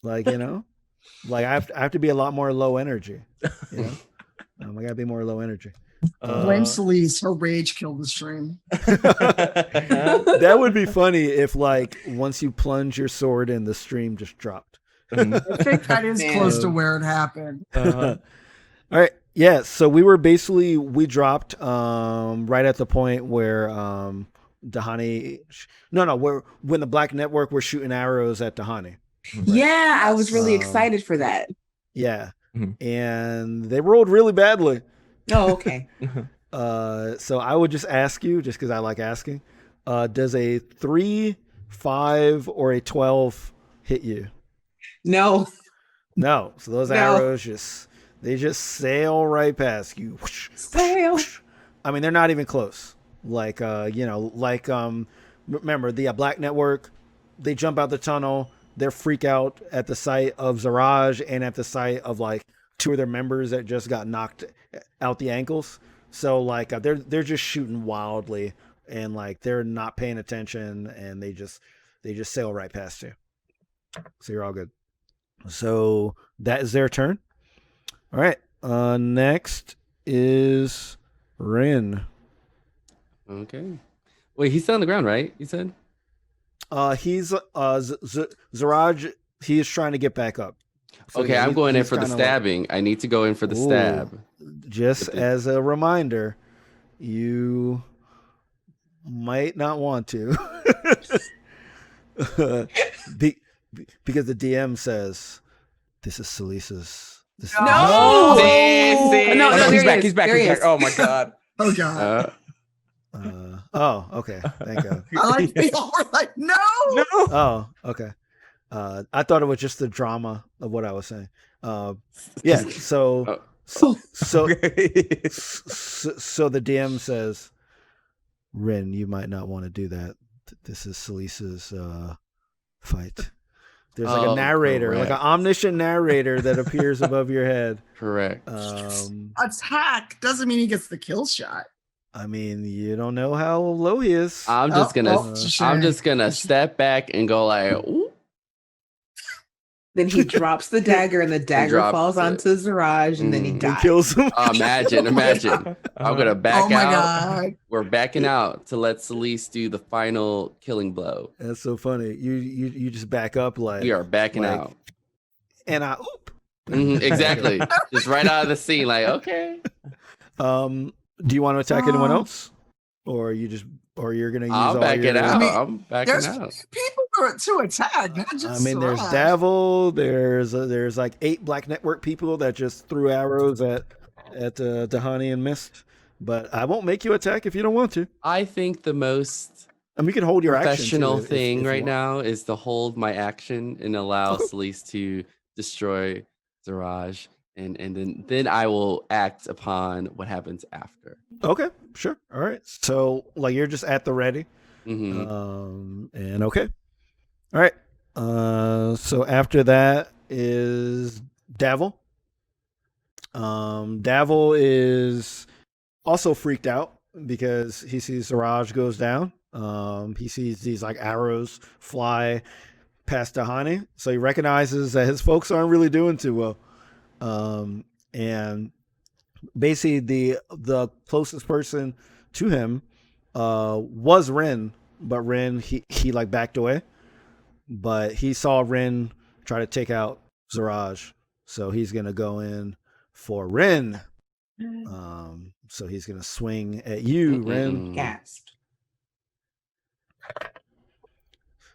Like, like I have to be a lot more low energy. I gotta be more low energy. Blame Celise. Her rage killed the stream. That would be funny if, like, once you plunge your sword in, the stream just dropped. I think that is close to where it happened. All right. Yeah. So we dropped right at the point where Dahani. When the Black Network were shooting arrows at Dahani. Right. Yeah, I was really excited for that. Yeah. And they rolled really badly. Oh, okay. So I would just ask you, just because I like asking, does a 3, 5, or a 12 hit you? No. So those arrows just sail right past you. Sail. I mean, they're not even close. Like remember the Black Network? They jump out the tunnel. They're freak out at the sight of Siraj and at the sight of like 2 of their members that just got knocked out the ankles. So like they're just shooting wildly and like they're not paying attention and they just sail right past you. So you're all good. So that is their turn. All right. Next is Rin. Okay. Wait, he's still on the ground, right? You said? He's Siraj. He is trying to get back up. So okay, I'm going in for the stabbing. I need to go in for the stab. Just as a reminder, you might not want to. Because the DM says, this is Celisa's. No! He's back. Oh my god. Oh god. Okay. Thank God. I like people were like, no. Oh, okay. I thought it was just the drama of what I was saying. Yeah. So the DM says, Rin, you might not want to do that. This is Celisa's fight. There's like a narrator, like an omniscient narrator that appears above your head. Correct. Attack doesn't mean he gets the kill shot. I mean, you don't know how low he is. I'm just gonna step back and go like, ooh. Then he drops the dagger and the dagger falls onto Siraj and then he dies. And kills him. Imagine. I'm gonna back out. Oh my god. We're backing out to let Celise do the final killing blow. That's so funny. You just back up like we are backing out. And I exactly. Just right out of the scene, like, okay. Do you want to attack anyone else? Or you're gonna use I'll all back your... it out. I'm backing there's out. People to attack, not just I mean, there's Siraj. Davil, there's like 8 Black Network people that just threw arrows at Dahani and missed. But I won't make you attack if you don't want to. I think the most we can hold your professional action thing if right you now is to hold my action and allow Celise to destroy Siraj, and then I will act upon what happens after. Okay, sure. All right. So like you're just at the ready. Mm-hmm. And okay. All right. So after that is Davil. Davil is also freaked out because he sees Siraj goes down. He sees these like arrows fly past Dahani, so he recognizes that his folks aren't really doing too well. And basically the closest person to him was Rin, but Rin he like backed away. But he saw Rin try to take out Siraj, so he's gonna go in for Rin. So he's gonna swing at you, Rin. Gasped.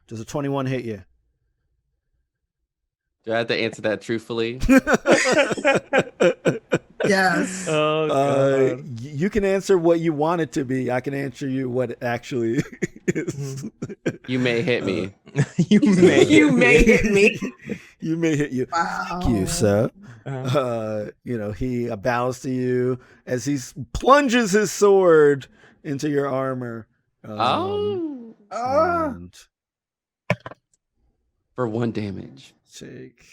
Does a 21 hit you? Do I have to answer that truthfully? Yes. Oh, God. You can answer what you want it to be. I can answer you what it actually is. You may hit me. You may hit me. You may hit you. Wow. Thank you, sir. He bows to you as he plunges his sword into your armor. And For 1 damage. take.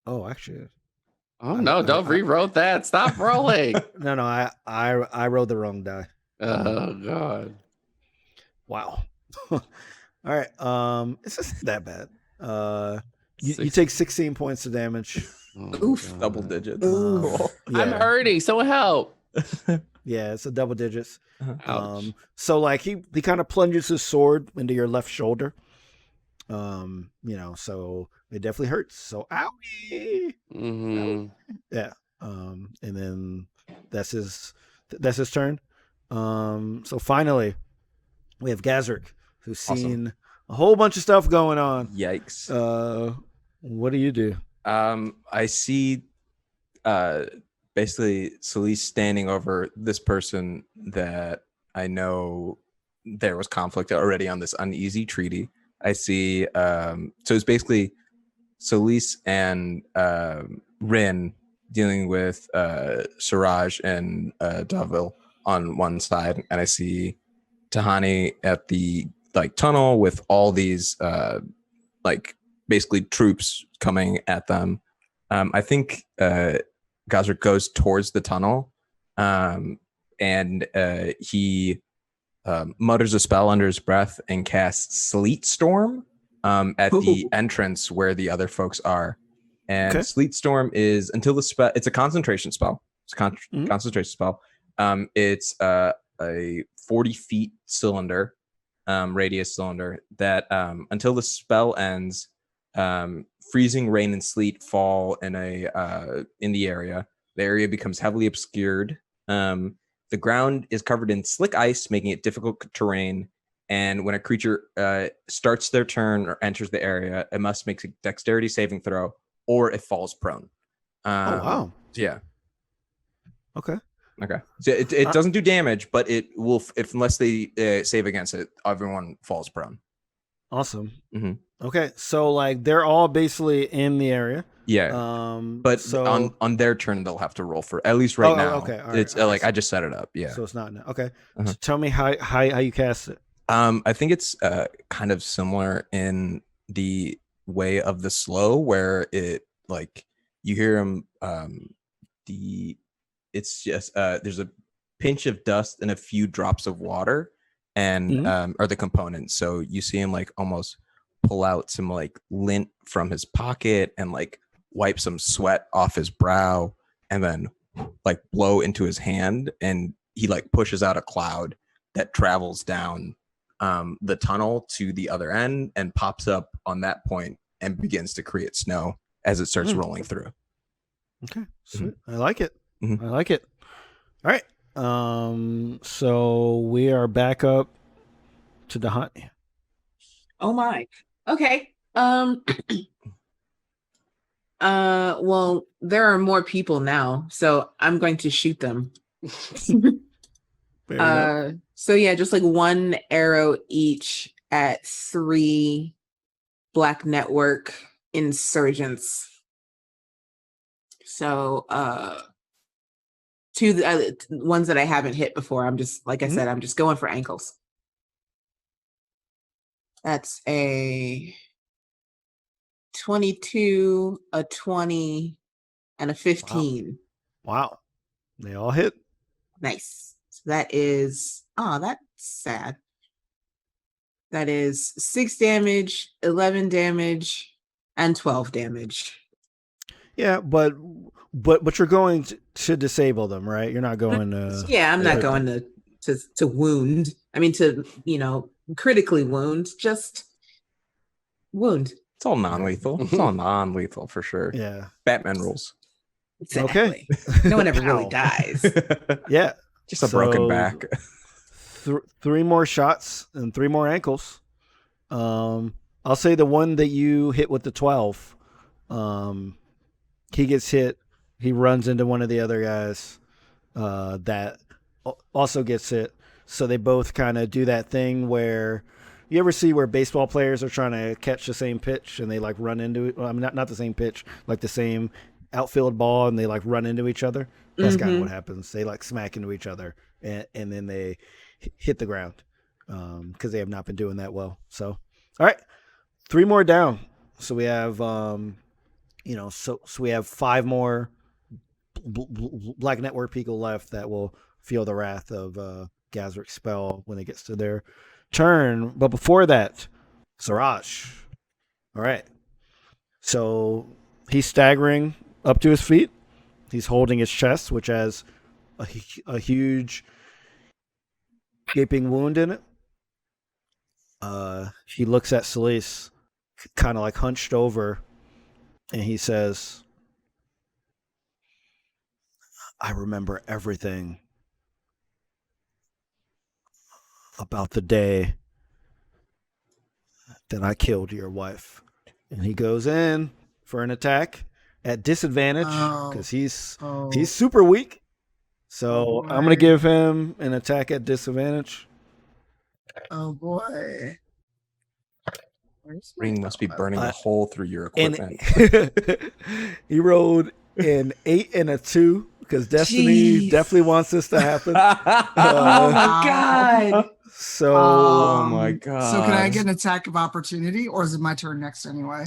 Oh, actually. Oh no! Don't re-roll that. Stop rolling. No. I rolled the wrong die. Oh God! Wow. All right. It's just that bad. You take 16 points of damage. Oh, Oof! Double digits. Ooh. Cool. Yeah. I'm hurting. Someone help. Yeah, it's a double digits. Ouch. So like he kind of plunges his sword into your left shoulder. So it definitely hurts. So owie. Mm-hmm. Yeah. And then that's his turn. So finally we have Gazrick, who's seen a whole bunch of stuff going on. Yikes. What do you do? I see basically Celeste standing over this person that I know there was conflict already on this uneasy treaty. I see so it's basically Celeste and Rin dealing with Siraj and Davil on one side, and I see Tahani at the tunnel with all these basically troops coming at them. I think Gazrick goes towards the tunnel, and he mutters a spell under his breath and casts Sleet Storm at the entrance where the other folks are. And Sleet Storm is until the spell. It's a concentration spell. It's a concentration spell. It's a 40 feet cylinder, radius cylinder that until the spell ends, freezing rain and sleet fall in the area. The area becomes heavily obscured. The ground is covered in slick ice, making it difficult terrain. And when a creature starts their turn or enters the area, it must make a dexterity saving throw, or it falls prone. Oh wow! Yeah. Okay. So it doesn't do damage, but it will unless they save against it. Everyone falls prone. Awesome. Mm-hmm. Okay, so like they're all basically in the area. Yeah. But so on their turn, they'll have to roll for at least right now. Okay. All right. It's I just set it up. Yeah. So it's not now. Okay. So tell me how you cast it. I think it's kind of similar in the way of the slow, where it you hear him. It's just there's a pinch of dust and a few drops of water, and are the components. So you see him almost pull out some lint from his pocket and wipe some sweat off his brow, and then blow into his hand, and he pushes out a cloud that travels down the tunnel to the other end and pops up on that point and begins to create snow as it starts rolling through. Okay, sweet. I like it. I like it. All right. So we are back up to Dahani. Oh my. Okay. Well, there are more people now, so I'm going to shoot them. So yeah, just one arrow each at 3 Black Network insurgents. So 2 ones that I haven't hit before. I'm just I said, I'm just going for ankles. That's a 22, a 20, and a 15. Wow. They all hit. Nice. So that is, that's sad. That is 6 damage, 11 damage, and 12 damage. Yeah, but you're going to disable them, right? You're not going to... Yeah, I'm not going to wound. I mean, to, critically wound, just wound. It's all non-lethal. It's all non-lethal for sure. Yeah. Batman rules. Exactly. Okay. No one ever really dies. Yeah. Just a broken back. 3 more shots and 3 more ankles. I'll say the one that you hit with the 12, he gets hit. He runs into one of the other guys that also gets hit. So they both kind of do that thing where you ever see where baseball players are trying to catch the same pitch and they run into it. Well, I mean, not the same pitch, the same outfield ball, and they run into each other. That's kind of what happens. They smack into each other and then they hit the ground because they have not been doing that well. So, all right, 3 more down. So we have, so we have 5 more Black Network people left that will feel the wrath of Gazrick's spell when it gets to their turn. But before that, Siraj. All right. So he's staggering up to his feet. He's holding his chest, which has a huge gaping wound in it. He looks at Celise, kind of like hunched over, and he says, I remember everything about the day that I killed your wife. And he goes in for an attack at disadvantage because he's super weak. So I'm going to give him an attack at disadvantage. Oh boy. Ring must be burning a hole through your equipment. He rolled an 8 and a 2 because Destiny definitely wants this to happen. Oh my god. So, oh my god. So can I get an attack of opportunity, or is it my turn next anyway?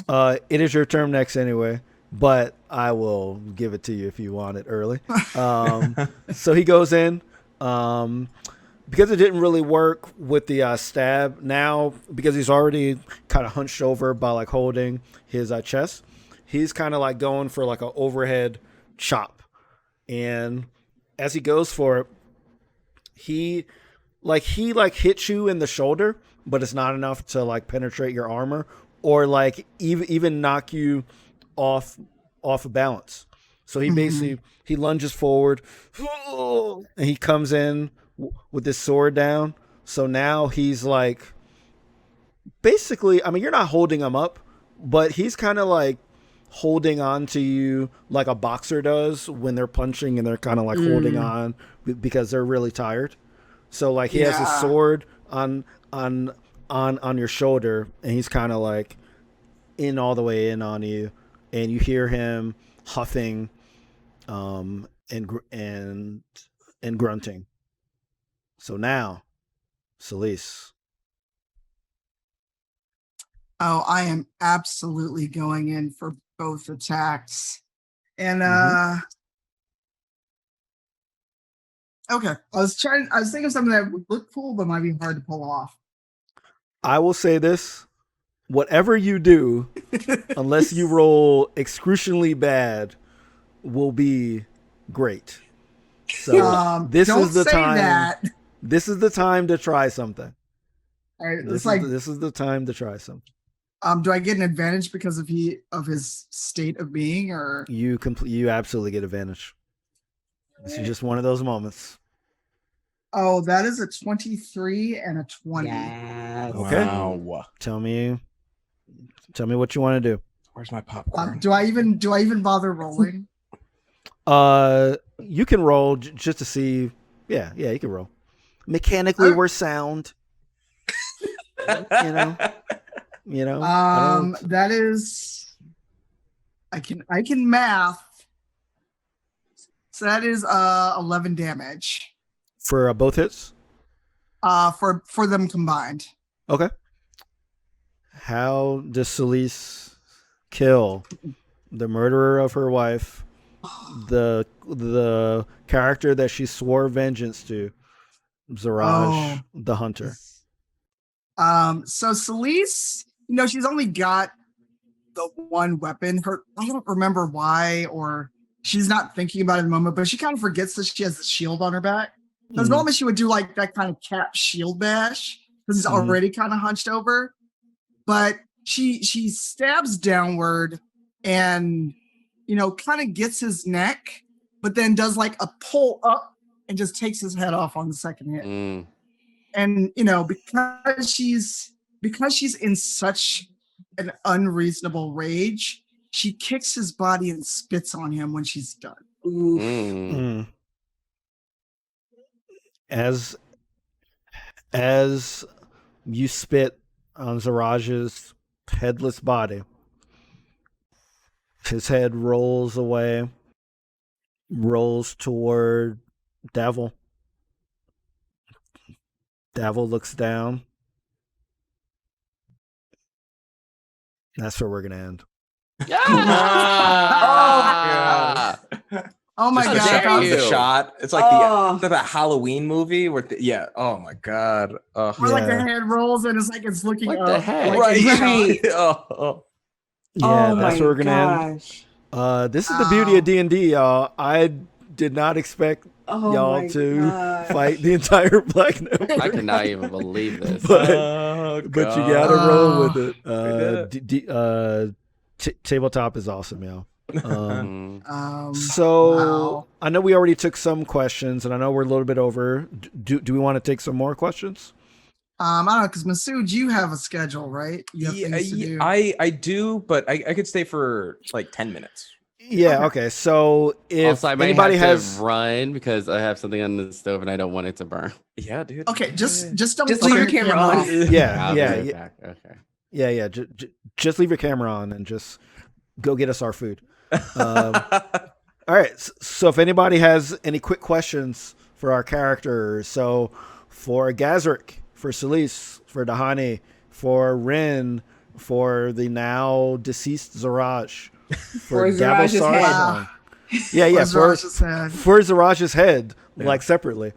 It is your turn next anyway, but I will give it to you if you want it early. So he goes in. Because it didn't really work with the stab, now because he's already kind of hunched over by like holding his chest, he's kind of like going for like an overhead chop, and as he goes for it, he hits you in the shoulder, but it's not enough to like penetrate your armor or like even knock you off of balance. So he basically he lunges forward and he comes in with this sword down. So now he's like, basically, I mean, you're not holding him up, but he's kind of like holding on to you like a boxer does when they're punching, and they're kind of like holding on because they're really tired. So like he has his sword on your shoulder, and he's kind of like all the way in on you, and you hear him huffing and grunting. So now, Celise. Oh, I am absolutely going in for both attacks. And okay. I was thinking of something that would look cool but might be hard to pull off. I will say this. Whatever you do, unless you roll excruciatingly bad, will be great. So this is the time. That. This is the time to try something. All right, this is the time to try something. Do I get an advantage because of his state of being, or you absolutely get advantage. This is just one of those moments. Oh, that is a 23 and a 20. Yes. Okay. Wow. Tell me what you want to do. Where's my popcorn? Do I even bother rolling? You can roll just to see. Yeah, you can roll. Mechanically, we're sound. you know. That is, I can math. So that is 11 damage for both hits. For them combined. Okay. How does Celise kill the murderer of her wife, the character that she swore vengeance to, Siraj, the hunter? So Celise, she's only got the one weapon. I don't remember why, or she's not thinking about it in the moment, but she kind of forgets that she has the shield on her back. Because normally she would do like that kind of cap shield bash, because he's already kind of hunched over. But she stabs downward and, kind of gets his neck, but then does like a pull up and just takes his head off on the second hit. And, because she's in such an unreasonable rage, she kicks his body and spits on him when she's done. As you spit on Siraj's headless body, his head rolls away, rolls toward Devil. Devil looks down. That's where we're gonna end. Oh my Just god! check out the shot. It's like that Halloween movie where oh my god! Where like the head rolls and it's like it's looking like up. the head, like, right? Yeah, that's where we're gonna end. This is the beauty of D&D, y'all. I did not expect Oh y'all my to God. fight the entire Black Network. I cannot even believe this. But Oh, but you God. gotta roll with it. did it. Tabletop is awesome, y'all. So Wow. I know we already took some questions, and I know we're a little bit over. Do we want to take some more questions? I don't know, because Masood, you have a schedule, right? You have things to do. I do, but I could stay for like 10 minutes. Yeah. Okay. So if Also, I might anybody have has to run because I have something on the stove and I don't want it to burn. Yeah, dude. Okay, just don't Just leave your turn camera on. yeah, I'll be yeah, right yeah, back. Okay. yeah. Just leave your camera on and just go get us our food. All right. So if anybody has any quick questions for our characters, so for Gazrick, for Celise, for Dahani, for Rin, for the now deceased Siraj, For Siraj's Davos head. Sargon. Yeah, for Siraj's head, like separately.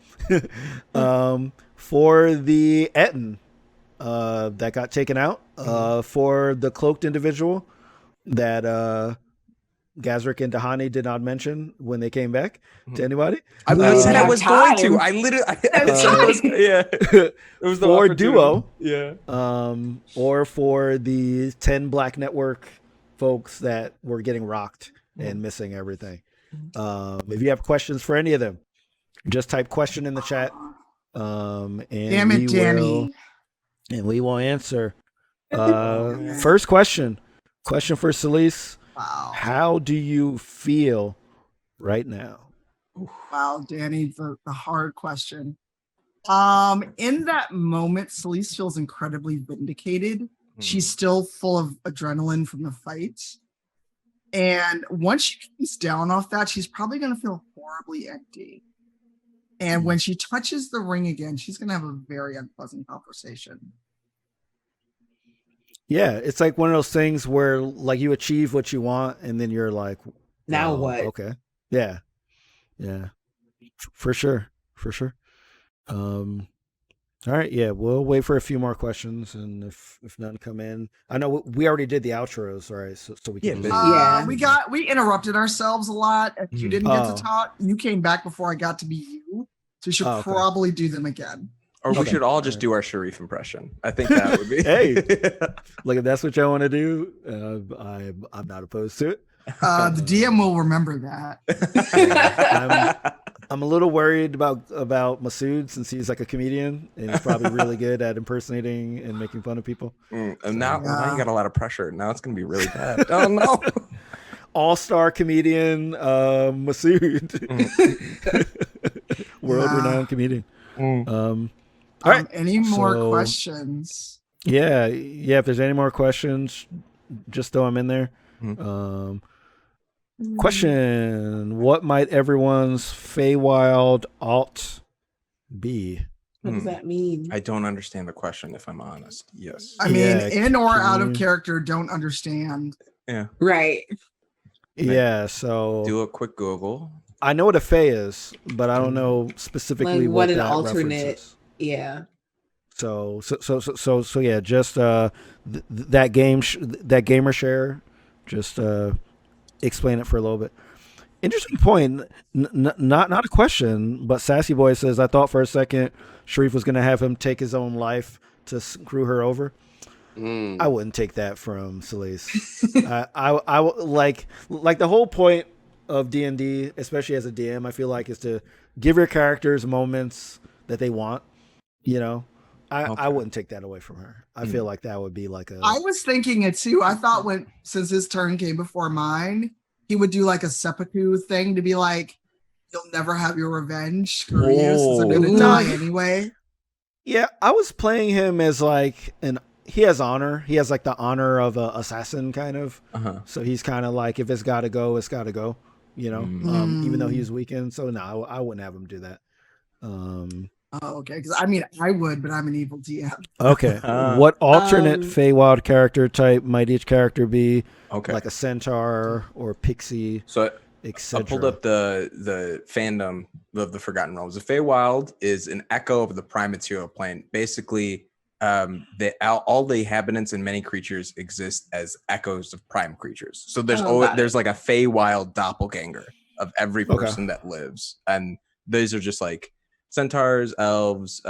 For the Etten that got taken out, for the cloaked individual that Gazrick and Dahani did not mention when they came back to anybody. I said I was going to. I literally, yeah. It was the for opportunity. Duo, Yeah. or for the 10 Black Network folks that were getting rocked and missing everything. If you have questions for any of them, just type question in the chat. And Damn it, Danny. we will answer. First question for Celise. Wow. How do you feel right now? Wow, Danny, the hard question. In that moment, Celise feels incredibly vindicated. She's still full of adrenaline from the fight. And once she comes down off that, she's probably going to feel horribly empty. And when she touches the ring again, she's going to have a very unpleasant conversation. Yeah, it's like one of those things where like you achieve what you want and then you're like, Now what? Okay. Yeah. For sure. All right, yeah, we'll wait for a few more questions, and if none come in, I know we already did the outros, right? So we can. We interrupted ourselves a lot. If you didn't get to talk, you came back before I got to be you, so you should probably do them again. Or we should all just do our Shareef impression. I think that would be. Hey, look, if that's what y'all want to do, I'm not opposed to it. The DM will remember that. I'm a little worried about Masood since he's like a comedian and he's probably really good at impersonating and making fun of people. And now you got a lot of pressure. Now it's going to be really bad. Oh no. All-star comedian Masood. World-renowned comedian. All right. Any more questions? Yeah. If there's any more questions, just throw them in there. Question: what might everyone's Feywild alt be? What does that mean? I don't understand the question, if I'm honest. Yes. I mean, in or out of character, don't understand. Yeah. Right. Yeah. So do a quick Google. I know what a Fey is, but I don't know specifically what an that alternate. Is. Yeah. So yeah, just that gamer share, just explain it for a little bit. Interesting point. Not a question, but Sassy Boy says, I thought for a second Shareef was going to have him take his own life to screw her over. I wouldn't take that from Celise. I like the whole point of D&D, especially as a DM, I feel like, is to give your characters moments that they want. You know, I wouldn't take that away from her. I feel like that would be like a. I was thinking it too. I thought since his turn came before mine, he would do like a seppuku thing to be like, "You'll never have your revenge. Screw you, since I'm gonna die anyway." Yeah, I was playing him as like he has honor. He has like the honor of an assassin kind of. So he's kind of like, if it's got to go, it's got to go. You know, even though he's weakened. So no, I wouldn't have him do that. Oh, okay. Because I mean, I would, but I'm an evil DM. Okay. What alternate Feywild character type might each character be? Okay. Like a centaur or pixie. So I pulled up the fandom of the Forgotten Realms. The Feywild is an echo of the prime material plane. Basically, all the inhabitants and many creatures exist as echoes of prime creatures. So there's like a Feywild doppelganger of every person that lives, and those are just like centaurs, elves,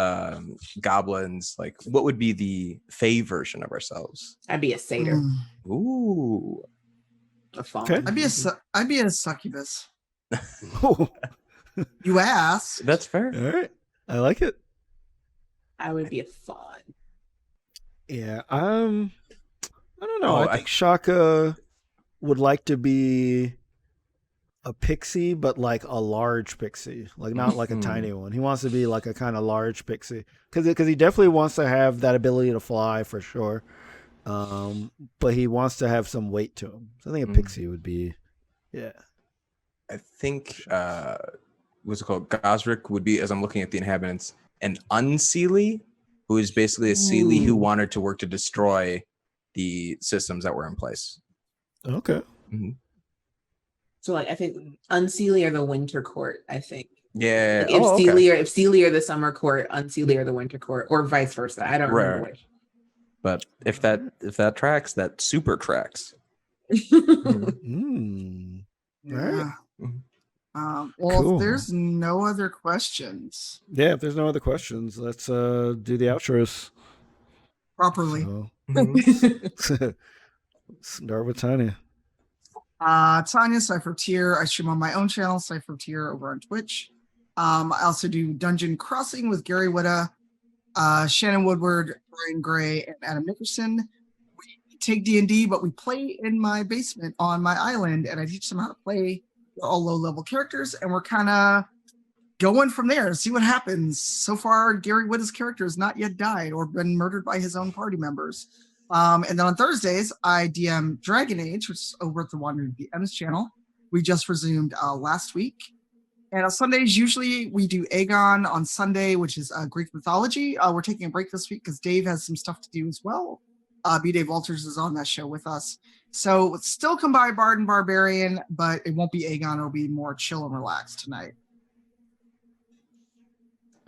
goblins. Like, what would be the Fey version of ourselves? I'd be a satyr. Ooh, A fawn. Okay. I'd be a succubus. You ask. that's fair. All right. I like it. I would be a fawn. Yeah. I don't know. Oh, I think Shaka would like to be a pixie, but like a large pixie, like not like a tiny one. He wants to be like a kind of large pixie because he definitely wants to have that ability to fly for sure. But he wants to have some weight to him. So I think a pixie would be, yeah. I think what's it called? Gosrick would be, as I'm looking at the inhabitants, an unseelie, who is basically a seelie who wanted to work to destroy the systems that were in place. Okay. Mm-hmm. So like I think Unseelie or the Winter Court, I think. Yeah. Like if Seelie or the Summer Court, Unseelie or the Winter Court, or vice versa. I don't remember which. But if that tracks, that super tracks. Mm. Yeah. Right. Well, if there's no other questions. Yeah, if there's no other questions, let's do the outros Properly. So, start with Tanya. Tanya, Cypher Tier. I stream on my own channel, Cypher Tier, over on Twitch. I also do Dungeon Crossing with Gary Whitta, Shannon Woodward, Brian Gray, and Adam Nickerson. We take D&D, but we play in my basement on my island, and I teach them how to play. They're all low-level characters, and we're kind of going from there to see what happens. So far, Gary Whitta's character has not yet died or been murdered by his own party members. And then on Thursdays, I DM Dragon Age, which is over at the Waterdeep DM's channel. We just resumed last week. And on Sundays, usually we do Aegon on Sunday, which is Greek mythology. We're taking a break this week because Dave has some stuff to do as well. B. Dave Walters is on that show with us. So it's still come by Bard and Barbarian, but it won't be Aegon. It'll be more chill and relaxed tonight.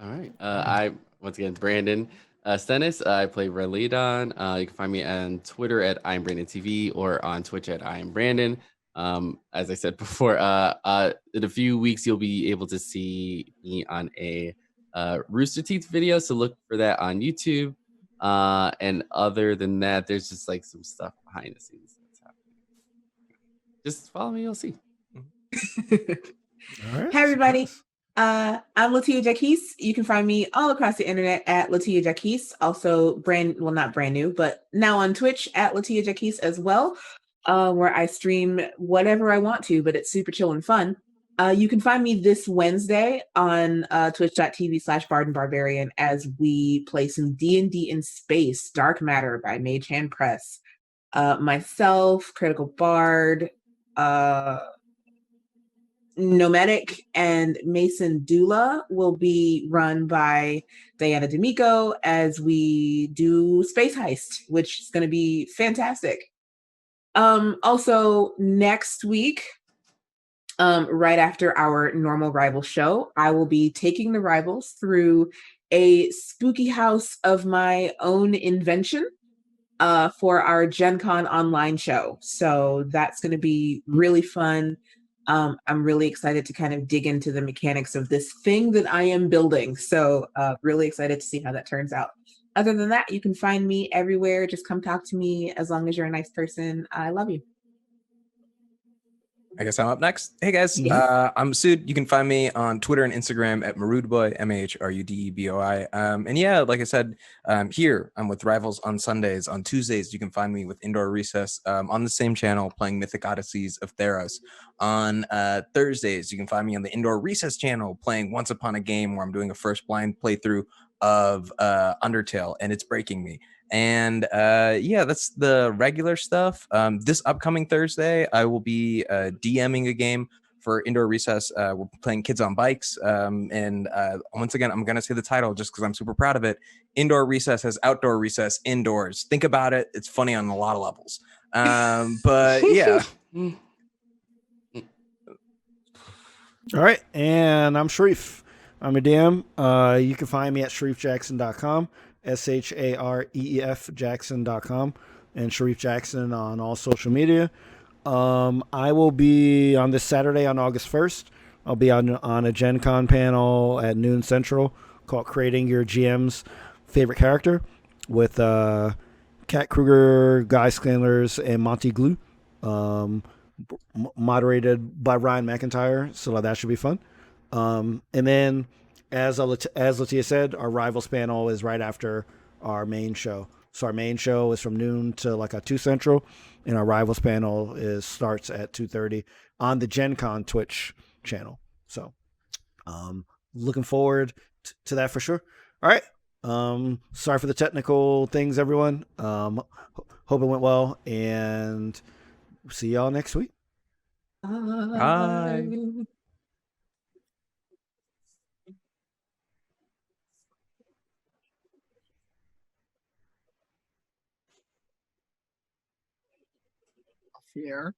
All right. I once again, Brandon Stennis. I play Relidon. You can find me on Twitter at I'm Brandon TV or on Twitch at I'm Brandon. As I said before, in a few weeks you'll be able to see me on a Rooster Teeth video. So look for that on YouTube. And other than that, there's just like some stuff behind the scenes that's happening. Just follow me, you'll see. All right. Hey everybody. I'm LaTia Bryant. You can find me all across the internet at LaTia Bryant. Also not brand new, but now on Twitch at LaTia Bryant as well, where I stream whatever I want to, but it's super chill and fun. You can find me this Wednesday on twitch.tv/Bard and Barbarian as we play some D&D in Space, Dark Matter by Mage Hand Press. Myself, Critical Bard, Nomadic, and Mason Dula will be run by Diana D'Amico as we do Space Heist, which is going to be fantastic. Also, next week, right after our normal rival show, I will be taking the rivals through a spooky house of my own invention for our Gen Con online show. So that's going to be really fun. I'm really excited to kind of dig into the mechanics of this thing that I am building. So really excited to see how that turns out. Other than that, you can find me everywhere. Just come talk to me as long as you're a nice person. I love you. I guess I'm up next. Hey guys, I'm Masood. You can find me on Twitter and Instagram at Maroodboy, MahrudBoi. And yeah, like I said, here I'm with Rivals on Sundays. On Tuesdays, you can find me with Indoor Recess on the same channel playing Mythic Odysseys of Theros. On Thursdays, you can find me on the Indoor Recess channel playing Once Upon a Game, where I'm doing a first blind playthrough of Undertale, and it's breaking me. And yeah, that's the regular stuff. This upcoming Thursday, I will be DMing a game for Indoor Recess. We're playing Kids on Bikes. And once again, I'm going to say the title just because I'm super proud of it. Indoor Recess has outdoor recess indoors. Think about it. It's funny on a lot of levels. But yeah. All right. And I'm Shareef. I'm a DM. You can find me at ShareefJackson.com. ShareefJackson.com, and Shareef Jackson on all social media. I will be on this Saturday on August 1st. I'll be on a Gen Con panel at noon Central called Creating Your GM's Favorite Character with Kat Kruger, Guy Scanlers, and Monty Glue. Moderated by Ryan McIntyre, so that should be fun. And then, as LaTia said, our Rivals panel is right after our main show. So our main show is from noon to like a 2 Central, and our Rivals panel starts at 2:30 on the Gen Con Twitch channel. So, looking forward to that for sure. All right. Sorry for the technical things, everyone. Hope it went well, and see y'all next week. Bye. Here.